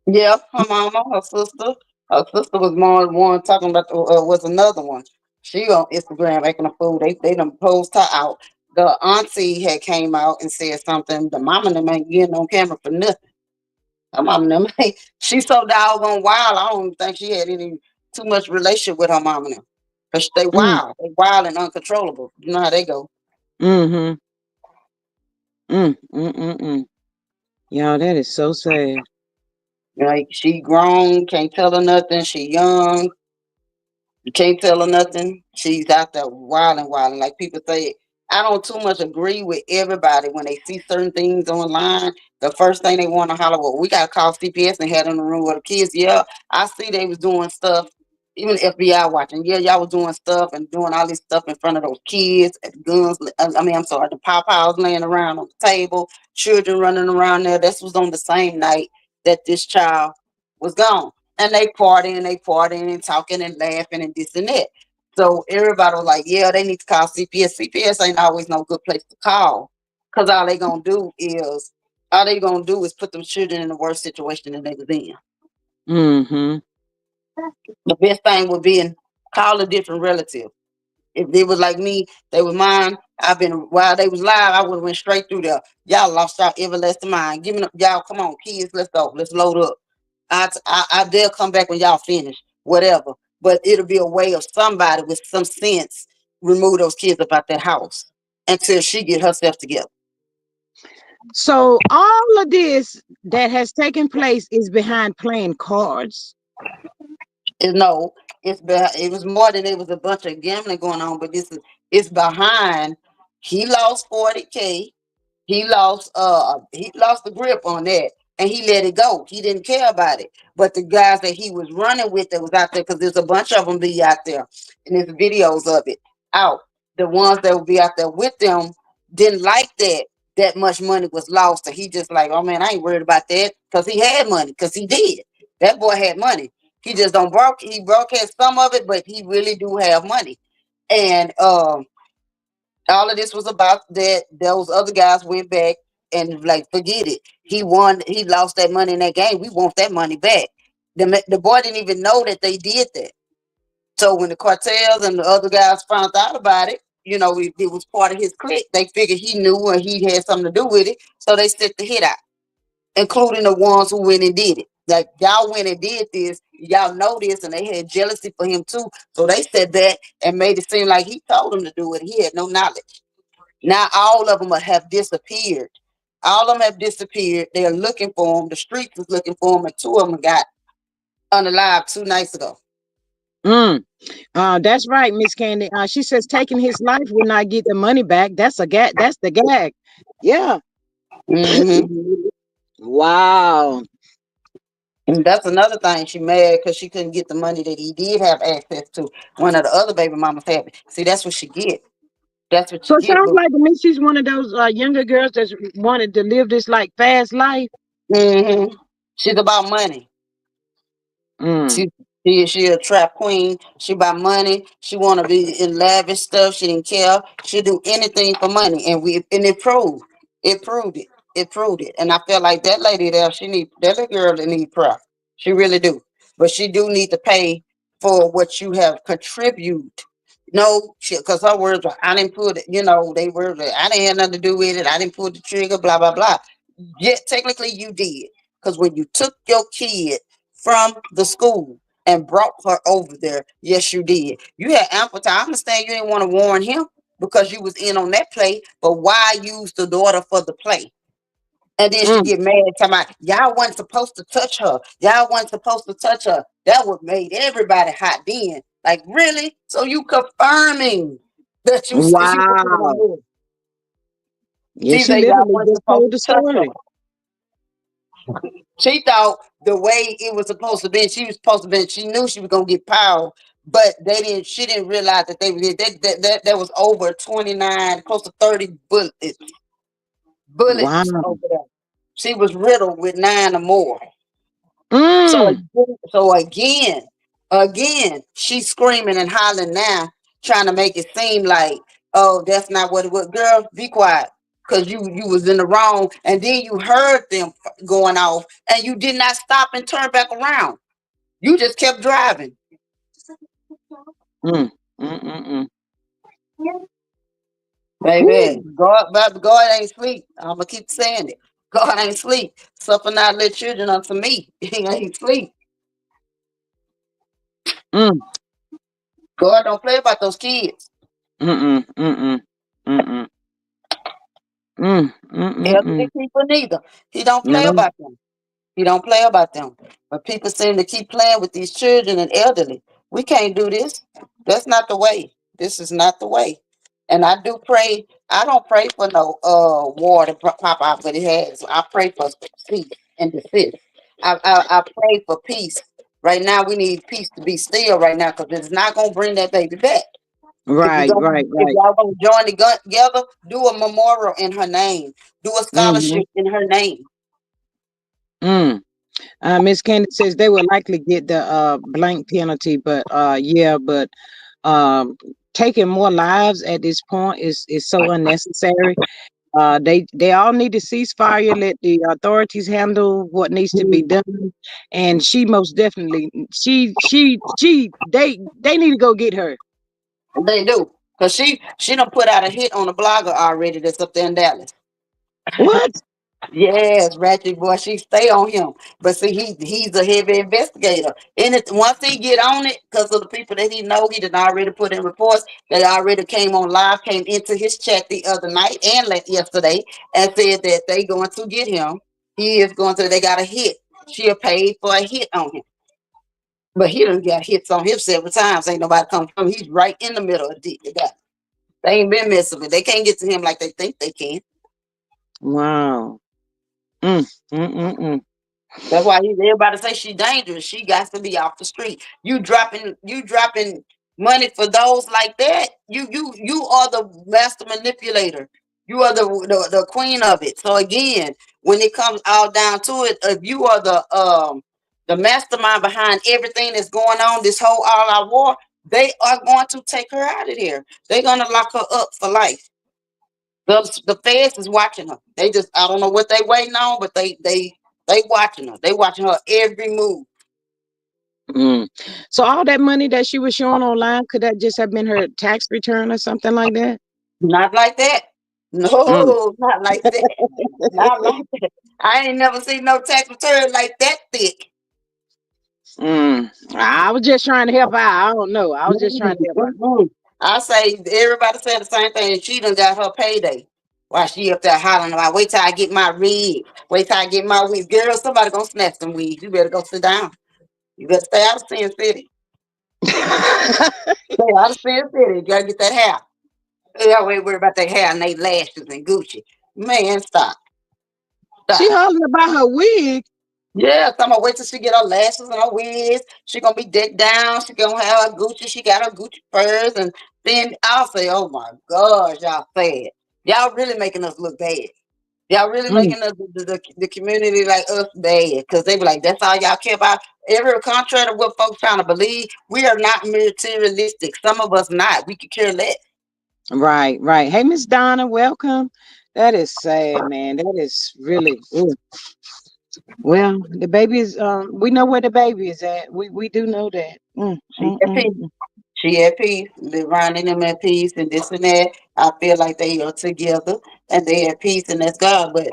Yeah, her mama, her sister. Her sister was more the one talking about was another one. She on Instagram acting a fool. They done posed her out. The auntie had came out and said something. The mama them ain't getting on camera for nothing. Her mama them ain't. She's so doggone wild. I don't think she had any too much relationship with her mama them. Cause they Mm, wild. They wild and uncontrollable. You know how they go. mm-hmm. Mm. Y'all, that is so sad. Like she grown, can't tell her nothing. She young. You can't tell her nothing. She's out there wilding, wilding. Like people say, I don't too much agree with everybody when they see certain things online. The first thing they want to holler, well, we got to call CPS and head in the room with the kids. Yeah, I see they was doing stuff, even the FBI watching. Yeah, y'all was doing stuff and doing all this stuff in front of those kids, and guns. I mean, I'm sorry, the pawpaws laying around on the table, children running around there. This was on the same night that this child was gone, and they partying and talking and laughing and this and that. So everybody was like, yeah, they need to call CPS. CPS ain't always no good place to call because all they gonna do is put them children in a worse situation than they was in. Mm-hmm. The best thing would be call a different relative. If they was like me, they was mine. I've been while they was live, I would have went straight through there. Y'all lost y'all everlasting mind. Give me y'all, come on, kids, let's go. Let's load up. I they'll come back when y'all finish, whatever. But it'll be a way of somebody with some sense remove those kids about that house until she get herself together. So all of this that has taken place is behind playing cards. No, it was more than it was a bunch of gambling going on, but it's behind. He lost 40K. He lost the grip on that and he let it go. He didn't care about it. But the guys that he was running with that was out there, because there's a bunch of them be out there and there's videos of it out. The ones that would be out there with them didn't like that much money was lost. And he just like, oh man, I ain't worried about that, because he had money, because he did. That boy had money. He just don't he broadcast some of it, but he really do have money. And all of this was about that those other guys went back and like, forget it. He won. He lost that money in that game. We want that money back. The boy didn't even know that they did that. So when the cartels and the other guys found out about it, it was part of his clique. They figured he knew and he had something to do with it. So they set the hit out, including the ones who went and did it. Like, y'all went and did this, y'all know this, and they had jealousy for him too. So they said that and made it seem like he told them to do it. He had no knowledge. Now all of them have disappeared. All of them have disappeared. They're looking for him. The streets is looking for him, and two of them got unalive 2 nights ago. Mm. That's right, Miss Candy. She says taking his life will not get the money back. That's a gag. That's the gag. Yeah. Hmm. Wow. And that's another thing. She mad because she couldn't get the money that he did have access to. One of the other baby mamas had it. See, that's what she get. That's what So you it get, sounds boo. like to me she's one of those younger girls that's wanted to live this like fast life. Hmm. She's about money. Mm. She a trap queen. She about money. She want to be in lavish stuff. She didn't care. She do anything for money, and it proved. It proved it. It proved it. And I feel like that lady there, that little girl that need prayer. She really do. But she do need to pay for what you have contributed. No, because her words were, I didn't put it. They were, I didn't have nothing to do with it. I didn't pull the trigger. Blah blah blah. Yet technically you did, because when you took your kid from the school and brought her over there, yes, you did. You had ample time. I understand you didn't want to warn him because you was in on that play, but why use the daughter for the play? And then she Mm. get mad, talking about y'all wasn't supposed to touch her. Y'all wasn't supposed to touch her. That would made everybody hot then. Like, really? So you confirming that you were Wow. doing this? Yeah, She she said y'all literally wasn't just supposed told the to touch her. story. She thought the way it was supposed to be, she was supposed to be, she knew she was gonna get power, but she didn't realize that they were that was over 29, close to 30 bullets Wow. over there. She was riddled with 9 or more. So Mm. again, she's screaming and hollering now, trying to make it seem like, oh, that's not what it was. Girl, be quiet. Cause you was in the wrong, and then you heard them going off, and you did not stop and turn back around. You just kept driving. Mm. Mm. Mm. Mm. Baby, Woo. God ain't sleep. I'ma keep saying it. God ain't sleep. Suffer not little children unto me. He ain't sleep. Mm. God don't play about those kids. Mm. Mm. Mm. Mm. Mm. Mm. Mm. Elderly Mm. people neither. He don't play No. about them. He don't play about them. But people seem to keep playing with these children and elderly. We can't do this. That's not the way. This is not the way. And I do pray. I don't pray for no war to pop out, but it has. I pray for peace and desist. I pray for peace. Right now, we need peace to be still right now, because it's not gonna bring that baby back. Right. Right. If Right. y'all gonna join together, do a memorial in her name. Do a Mm. scholarship in her name. Mm. Miss Candy says they will likely get the blank penalty, but yeah, but um, taking more lives at this point is so unnecessary. They all need to cease fire, let the authorities handle what needs to be done, and she most definitely they need to go get her. They do. Cause she done put out a hit on a blogger already that's up there in Dallas. What? Yes, Ratchet boy, she stay on him. But see, he's a heavy investigator. And once he get on it, because of the people that he know, he did already put in reports. They already came on live, came into his chat the other night and yesterday, and said that they going to get him. He is going to. They got a hit. She'll pay for a hit on him. But he done got hits on him several times. Ain't nobody come from. He's right in the middle of that. They ain't been messing with. They can't get to him like they think they can. Wow. Mm, mm, mm, mm. That's why everybody say she dangerous. She got to be off the street. You dropping money for those like that. You are the master manipulator. You are the queen of it. So again, when it comes all down to it, if you are the mastermind behind everything that's going on, this whole all out war, they are going to take her out of there. They're gonna lock her up for life. The feds is watching her. They just, I don't know what they waiting on, but they watching her. They watching her every move. Mm. So all that money that she was showing online, could that just have been her tax return or something like that? Not like that. Mm. No, not like that. Not like that. I ain't never seen no tax return like that thick. Mm. I was just trying to help out. I don't know. I was just trying to help out. Mm-mm. I say everybody said the same thing. And she done got her payday. While she up there hollering about, wait till I get my rig. Wait till I get my weeds. Girl, somebody gonna snatch some weeds. You better go sit down. You better stay out of Sin City. Stay out of Sin City. You gotta get that hair. They always worry about their hair and they lashes and Gucci. Man, stop. She Stop. hollering about her wig. Yeah, I'm gonna wait till she get her lashes and her wigs. She gonna be decked down. She gonna have her Gucci. She got her Gucci furs, and then I'll say, "Oh my gosh, y'all sad. Y'all really making us look bad. Y'all really Mm. making us the community like us bad because they be like, that's all y'all care about. Every contrary to what folks trying to believe, we are not materialistic. Some of us not. We could care less. Right, right. Hey, Miss Donna, welcome. That is sad, man. That is really. Ooh. Well, the baby is. We know where the baby is at. We do know that. She at peace. She at peace. Live around in them at peace and this and that. I feel like they are together and they at peace and that's God. But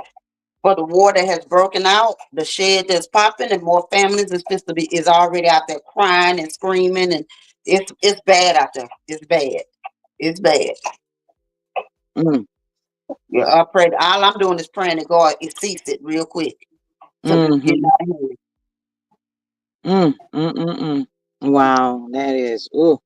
for the war that has broken out, the shed that's popping, and more families is just to be is already out there crying and screaming, and it's bad out there. It's bad. It's bad. Mm, Yeah, I pray. All I'm doing is praying to God it cease it real quick because it's getting mm-hmm. out of hand. Mm. Wow, that is. Oh,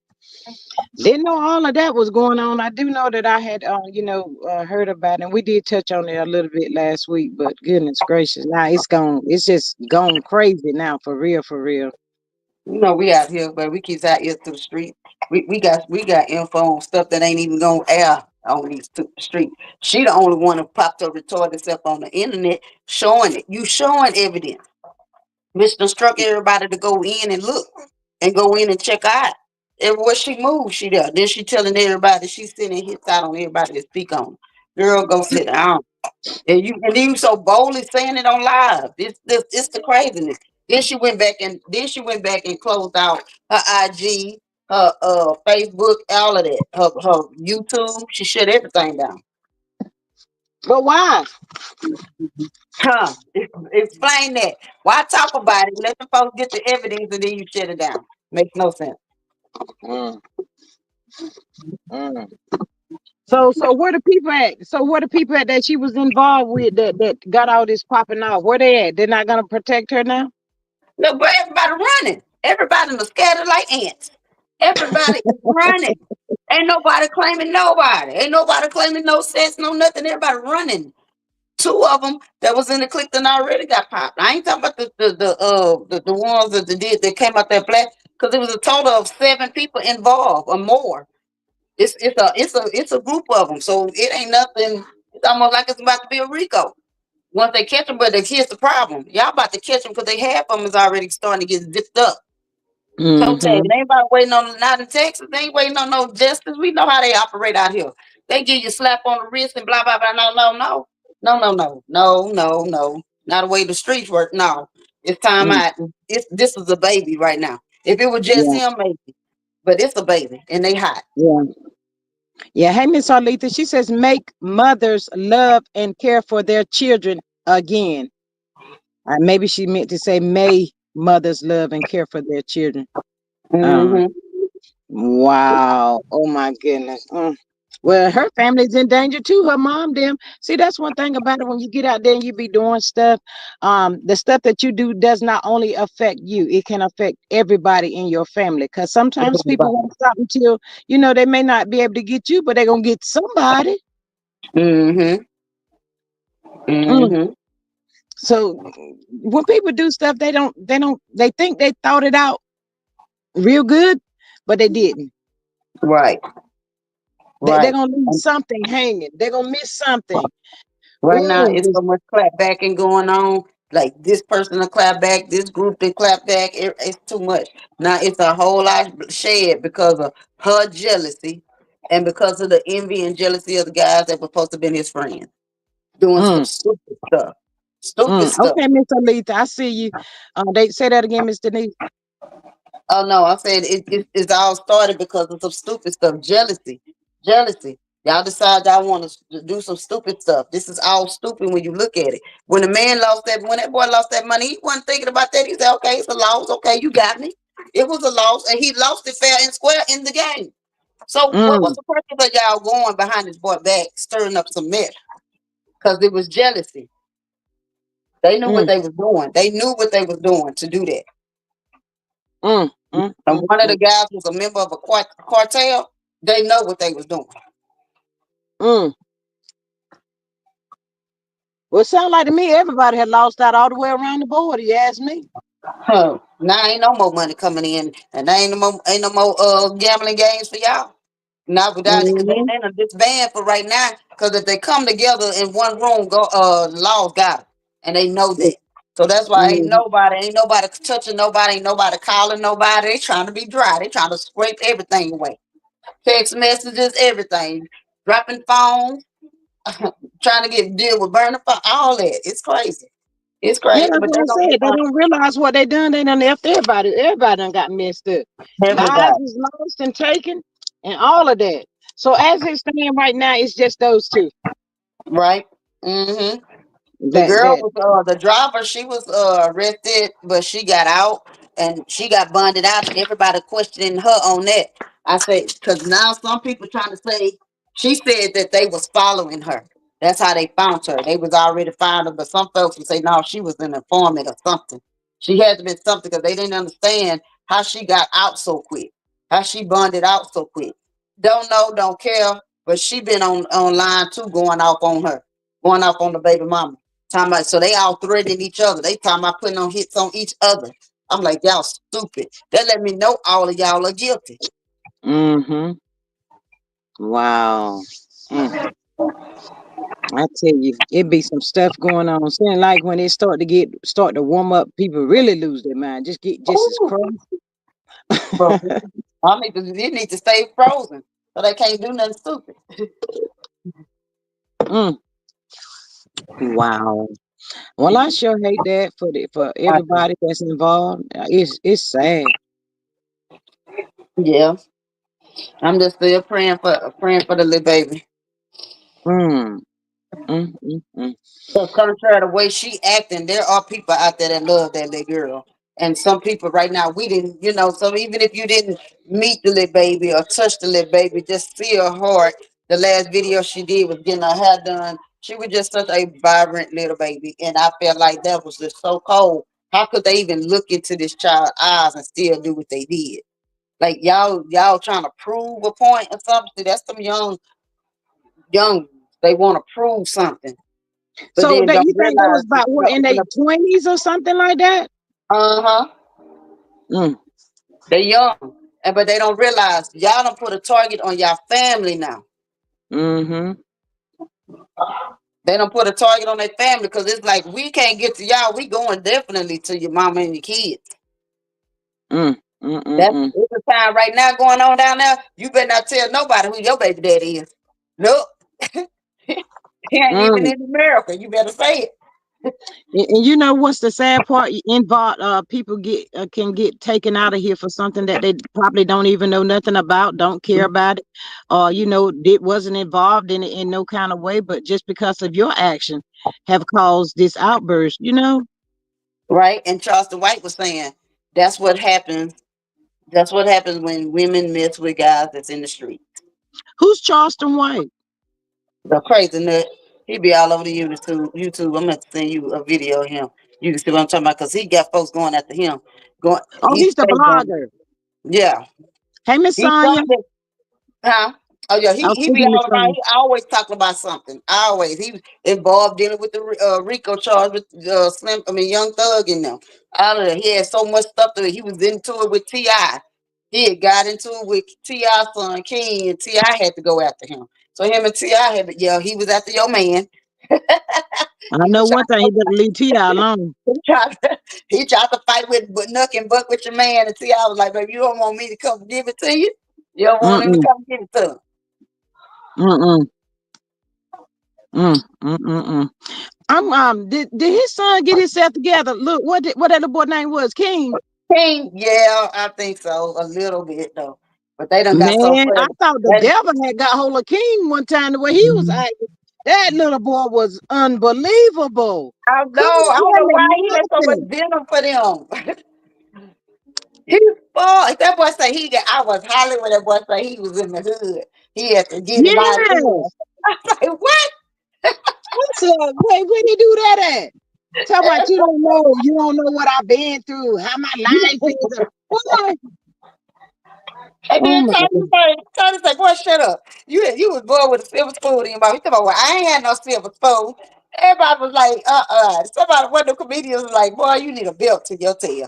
didn't know all of that was going on. I do know that I had, heard about it. And we did touch on it a little bit last week. But goodness gracious, now it's gone. It's just gone crazy now, for real, for real. You know, we out here, but we keep our ears to the street. We got info on stuff that ain't even gonna air on these streets. She the only one who popped her retarded stuff on the internet showing it. You showing evidence. Mr. Struck everybody to go in and look and go in and check out. Everywhere she moves, she there. Then she telling everybody she's sending hits out on everybody to speak on. Girl, go sit down. And you so boldly saying it on live. It's the craziness. Then she went back and closed out her IG, her Facebook, all of that. Her YouTube. She shut everything down. But why? Huh. Explain that. Why talk about it? Let the folks get the evidence and then you shut it down. Makes no sense. Mm, mm. So where the people at? So where the people at that she was involved with that got all this popping off? Where they at? They're not gonna protect her now? Look, but everybody running. Everybody was scattered like ants. Everybody is running. Ain't nobody claiming nobody. Ain't nobody claiming no sense, no nothing. Everybody running. Two of them that was in the clique that already got popped. I ain't talking about the ones that came out there black because it was a total of 7 people involved or more. It's a group of them, so it ain't nothing. It's almost like it's about to be a Rico. Once they catch them, but here's the problem: y'all about to catch them because they half of them is already starting to get zipped up. Toe tag. Mm-hmm. They ain't about waiting on not in Texas. They ain't waiting on no justice. We know how they operate out here. They give you a slap on the wrist and blah blah blah. No, no, no, no, no, no, no, no, no. Not the way the streets work. No, it's time Mm, out. This is a baby right now. If it was just yeah, him, maybe, but it's a baby and they hot. yeah. Yeah, hey Miss Arletha, she says make mothers love and care for their children again. Maybe she meant to say may mothers love and care for their children. Um, Mm-hmm. wow. Oh my goodness. Well, her family's in danger too. Her mom, them. See, that's one thing about it. When you get out there and you be doing stuff, the stuff that you do does not only affect you; it can affect everybody in your family. Because sometimes people won't stop until they may not be able to get you, but they're gonna get somebody. Mm-hmm. Mm. Mm-hmm. So when people do stuff, they think they thought it out real good, but they didn't. Right. They're Right. gonna leave something hanging. They're gonna miss something. Right now, Ooh, it's so much clap backing going on. Like this person to clap back, this group to clap back. It's too much. Now it's a whole lot shed because of her jealousy and because of the envy and jealousy of the guys that were supposed to be his friends doing some mm, stupid stuff. Stupid stuff. Okay, Miss Alita, I see you. They say that again, Miss Denise. Oh no, I said it all started because of some stupid stuff. Jealousy. Y'all decide y'all want to do some stupid stuff. This is all stupid when you look at it. When that boy lost that money, he wasn't thinking about that. He said, "Okay, it's a loss. Okay, you got me. It was a loss, and he lost it fair and square in the game." So what was Mm, the purpose of y'all going behind his boy back, stirring up some mess? Because it was jealousy. They knew what mm, they was doing. They knew what they was doing to do that. mm, mm, And mm, one of the mm, guys was a member of a cartel. They know what they was doing. mm. Well, it sounds like to me everybody had lost out all the way around the board. You ask me. Huh. Now ain't no more money coming in, and there ain't no more gambling games for y'all. Not without it, because Hmm. they done disband for right now. Because if they come together in one room, go laws got 'em, and they know that. So that's why Hmm. ain't nobody touching nobody, ain't nobody calling nobody. They trying to be dry. They trying to scrape everything away. Text messages, everything, dropping phones, trying to get deal with burner phone, all that. It's crazy. It's Yeah, crazy, that's but what they I gonna said. get They don't realize what they done. They done left everybody. Everybody done got messed up. Lives everybody is lost and taken, and all of that. So as it's standing right now, it's just those two. right. Mm-hmm. The That girl that. was the driver. She was arrested, but she got out and she got bonded out. And everybody questioning her on that. I said because now some people trying to say she said that they was following her. That's how they found her. They was already found her, but some folks would say no, she was an informant or something. She had to be something because they didn't understand how she got out so quick, how she bonded out so quick. Don't know, don't care. But she been on online too, going off on the baby mama. Talking about, so they all threatening each other. They talking about putting on hits on each other. I'm like, y'all stupid. That let me know all of y'all are guilty. Mm-hmm. Wow. Mm, I tell you, it be some stuff going on. Saying like when it start to warm up, people really lose their mind. Just get just as Ooh, crazy. bro, you need to stay frozen so they can't do nothing stupid. Mm, wow. Well, I sure hate that for I everybody that's involved. It's sad. Yeah, I'm just still praying for the little baby. Mm, mm. So contrary to the way she acting, there are people out there that love that little girl. And some people right now, we didn't, so even if you didn't meet the little baby or touch the little baby, just see her heart. The last video she did was getting her hair done. She was just such a vibrant little baby. And I felt like that was just so cold. How could they even look into this child's eyes and still do what they did? Like y'all trying to prove a point or something. See, that's some young, they want to prove something but So then that you don't think they realize was that about you what don't in their open up. 20s or something like that? Uh-huh. Mm, They young. And but they don't realize y'all don't put a target on y'all family now. mm-hmm. They don't put a target on their family because it's like we can't get to y'all. We going definitely to your mama and your kids. Mm, mm, mm, That's mm, it's a time right now going on down there. You better not tell nobody who your baby daddy is. Nope. He ain't even mm. in America. You better say it. And you know what's the sad part? Involved people get can get taken out of here for something that they probably don't even know nothing about, don't care about it, or it wasn't involved in it in no kind of way, but just because of your action have caused this outburst. Right? And Charleston White was saying that's what happens. That's what happens when women mess with guys that's in the street. Who's Charleston White? The crazy nut. He be all over the YouTube. I'm gonna send you a video of him. You can see what I'm talking about because he got folks going after him. Going, Oh, he he's the stay going. blogger. Yeah, Hey, Miss he's Sonia. something. Huh? Oh yeah, I he was he be speaking to Miss all around. Sonia. He always talking about something. Always. He was involved dealing with the Rico charge with Young Thug and them. All of that. He had so much stuff that he was into it with Ti. He had got into it with T.I.'s son King, and Ti had to go after him. So him and Ti had to, yeah, he was after your man. I He know was one thing. He better leave T.I. alone. he tried to, he tried to fight with Nuck and Buck with your man, and T.I. was like, baby, you don't want me to come give it to you. You don't want him to Mm-mm, come give it to him. mm-mm, mm. Did his son get himself together? Look, what that little boy name was? King. King, yeah, I think so. A little bit though. But they done got so Man, I funny. thought the That, devil had got hold of King one time the way he was acting. That little boy was unbelievable. I know. Couldn't I don't tell know why him he had so much nothing. venom for them. He spoiled. That boy say he got. I was hollering when that boy say he was in the hood. He had to get it out there. Yes. I was like, what? I said, wait, where they do that at? Tell about you don't know what I've been through, how my life is. Boy, And oh then my God. Tony say, boy, shut up. You was born with a silver spoon in your mouth. He talking about, well, I ain't had no silver spoon. Everybody was like, Somebody, one of the comedians was like, boy, you need a belt to your tail.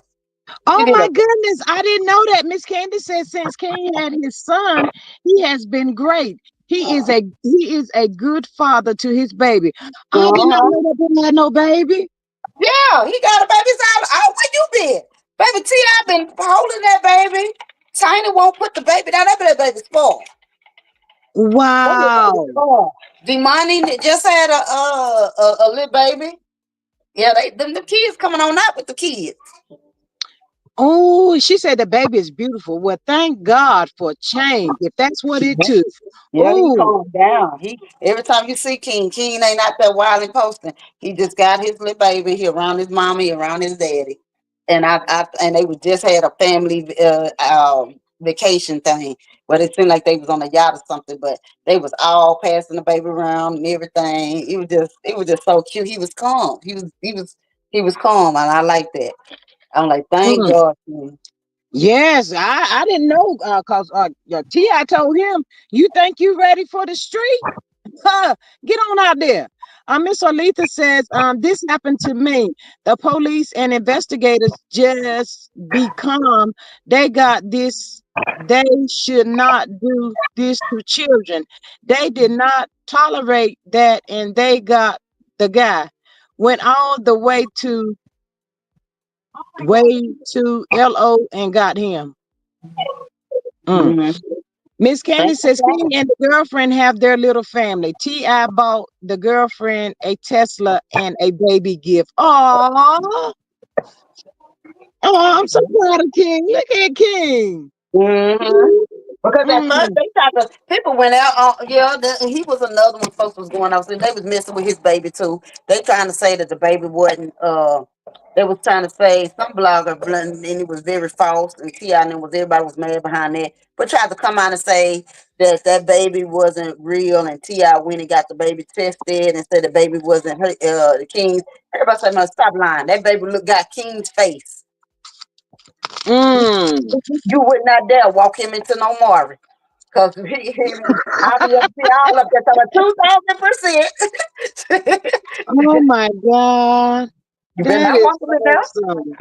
You Oh need my a goodness, I didn't know that. Miss Candy said since King had his son, he has been great. He is a good father to his baby. I did not uh-huh. know that didn't have no baby. Yeah, he got a baby. Oh, where you been? Baby T.I. been holding that baby. Tiny won't put the baby down. That baby spoiled. That little baby Wow. spoiled. Demani just had a little baby. Yeah, the kids coming on out with the kids. Oh, she said the baby is beautiful. Well, thank God for change. If that's what it took. Yeah, he Oh, calmed down. He every time you see King ain't out there wild and posting. He just got his little baby. He around his mommy, around his daddy, and and they would just had a family vacation thing. But it seemed like they was on a yacht or something. But they was all passing the baby around and everything. It was just so cute. He was calm. He was calm, and I like that. I'm like, thank mm. God. King. Yes, I didn't know because T.I. told him, you think you ready for the street? Huh, get on out there. Miss Olitha says, this happened to me. The police and investigators just be calm. They got this. They should not do this to children. They did not tolerate that, and they got the guy. Went all the way to LO and got him. Mm. Mm-hmm. Miss Thank Candy says God. King and the girlfriend have their little family. T.I. bought the girlfriend a Tesla and a baby gift. Oh, I'm so proud of King. Look at King. Mm-hmm. Because at first Mm, they tried to people went out he was another one folks was going out. So they was messing with his baby too. They trying to say that the baby wasn't they was trying to say some blogger and it was very false and T.I. and was everybody was mad behind that. But tried to come out and say that that baby wasn't real and T.I. went and got the baby tested and said the baby wasn't her the King's. Everybody said, no, stop lying. That baby got King's face. mm. You would not dare walk him into no Maury. Because I'll be up there all up there talking 2,000%. Oh my God. You better That not is walk him in there. awesome.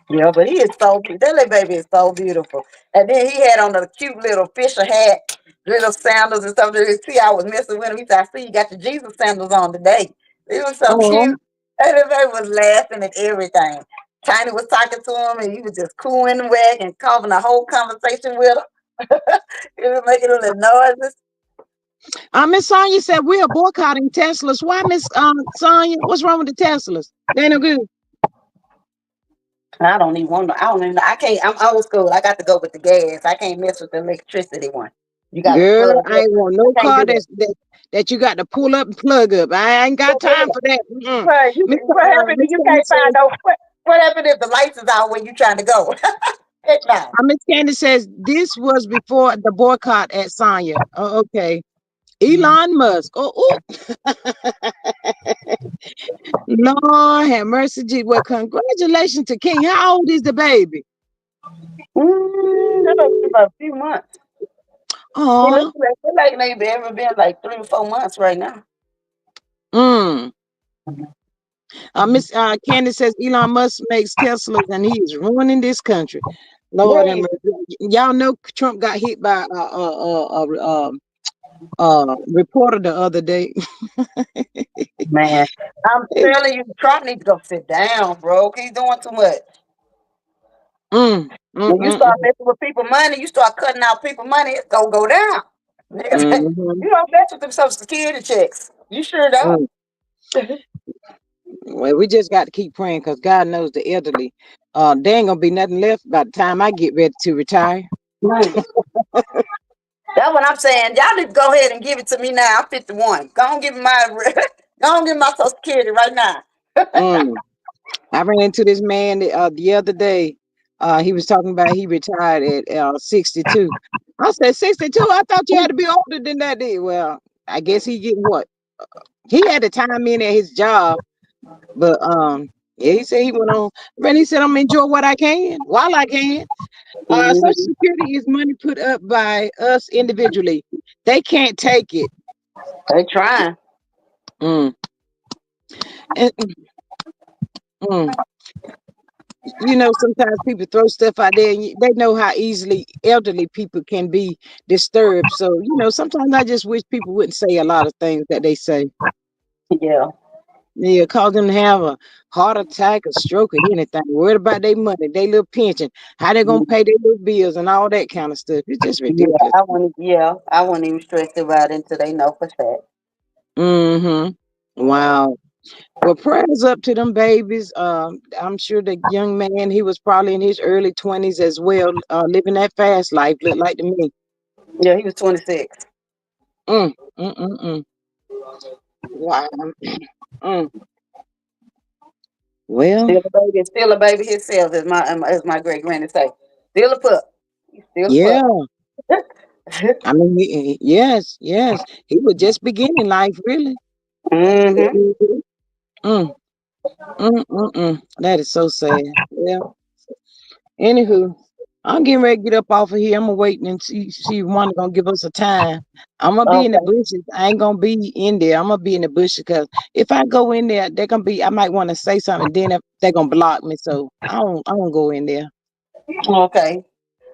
Yeah, but he is so cute. That little baby is so beautiful. And then he had on a cute little Fisher hat, little sandals and stuff. You see, I was messing with him. He said, I see you got your Jesus sandals on today. It was so Oh, cute. And the baby was laughing at everything. Tiny was talking to him and he was just cooing and wagging and having a whole conversation with him. He was making little noises. Miss Sonia said we are boycotting Teslas. Why, Miss Sonia? What's wrong with the Teslas? They no good. I don't even want to. I don't even know. I can't. I'm old school. I got to go with the gas. I can't mess with the electricity one. You got to Girl, plug I up. ain't want I no can't car do that. that you got to pull up and plug up. I ain't got For time real. for that. Mm-mm. Right. What happened if Miss you Candy can't find says, no? What happened if the lights is out when you trying to go? Heck no. Miss Candy says this was before the boycott at Sonya. Oh, okay. Elon Musk. Oh, Lord have mercy. Well, congratulations to King. How old is the baby? That must be about a few months. He looks Oh, like maybe ever been like 3 or 4 months right now. mm. Miss Candy says Elon Musk makes Teslas and he's ruining this country. Lord have Hey, mercy. Y'all know Trump got hit by reporter the other day. man, I'm telling you, Trump needs to go sit down, bro. He's doing too much. Mm, mm, When you mm, start messing with people money, you start cutting out people money, it's gonna go down. Niggas, mm, you don't mess with them social security checks. You sure don't. mm. Well, we just got to keep praying because God knows the elderly. There ain't gonna be nothing left by the time I get ready to retire. Man, that's what I'm saying. Y'all need to go ahead and give it to me now. I'm 51. Go on, give me my go on, give me my Social Security right now. Mm. I ran into this man the other day. He was talking about he retired at 62. I said 62. I thought you had to be older than that. Well, I guess he getting what he had the time in at his job, but yeah, he said he went on. Then he said I'm enjoy what I can while I can. Social Mhm. Security is money put up by us individually. They can't take it. They trying. Mm. And, mm. Sometimes people throw stuff out there, and they know how easily elderly people can be disturbed. So, sometimes I just wish people wouldn't say a lot of things that they say. Yeah. Yeah, cause them to have a heart attack, a stroke, or anything. Worried about their money, their little pension, how they gonna Mhm. pay their little bills, and all that kind of stuff. It's just Yeah, ridiculous. I wouldn't even stress about it until they know for sure. Mm-hmm. Wow. Well, prayers up to them babies. I'm sure the young man, he was probably in his early 20s as well, living that fast life, looked like to me. Yeah, he was 26. Mm, mm, mm, mm. Wow. Mm. Well, Still a baby himself, as my great granny say. Still a pup. He's still a pup. yeah. I mean, yes, yes. He was just beginning life, really. Mm-hmm. Mhm. Mm, mm, mm, mm. That is so sad. Well, anywho, I'm getting ready to get up off of here. I'm gonna wait and see if Wanda gonna give us a time. I'm gonna be in the Okay. bushes. I ain't gonna be in there. I'm gonna be in the bushes because if I go in there, they're gonna be. I might want to say something. Then if they're gonna block me, so I won't go in there. Okay.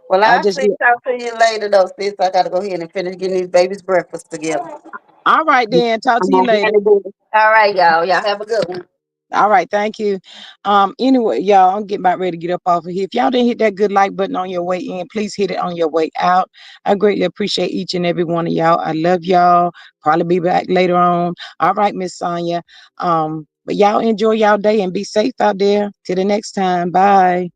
Well, I I'll just see be talk to you later though, sis. I gotta go ahead and finish getting these babies breakfast together. all right then. Talk I'm to you gonna be later. in the business. All right, y'all. Y'all have a good one. All right, thank you. Anyway, y'all, I'm getting about ready to get up off of here. If y'all didn't hit that good like button on your way in, please hit it on your way out. I greatly appreciate each and every one of y'all. I love y'all. Probably be back later on. All right, Miss Sonia. But y'all enjoy y'all day and be safe out there. Till the next time. Bye.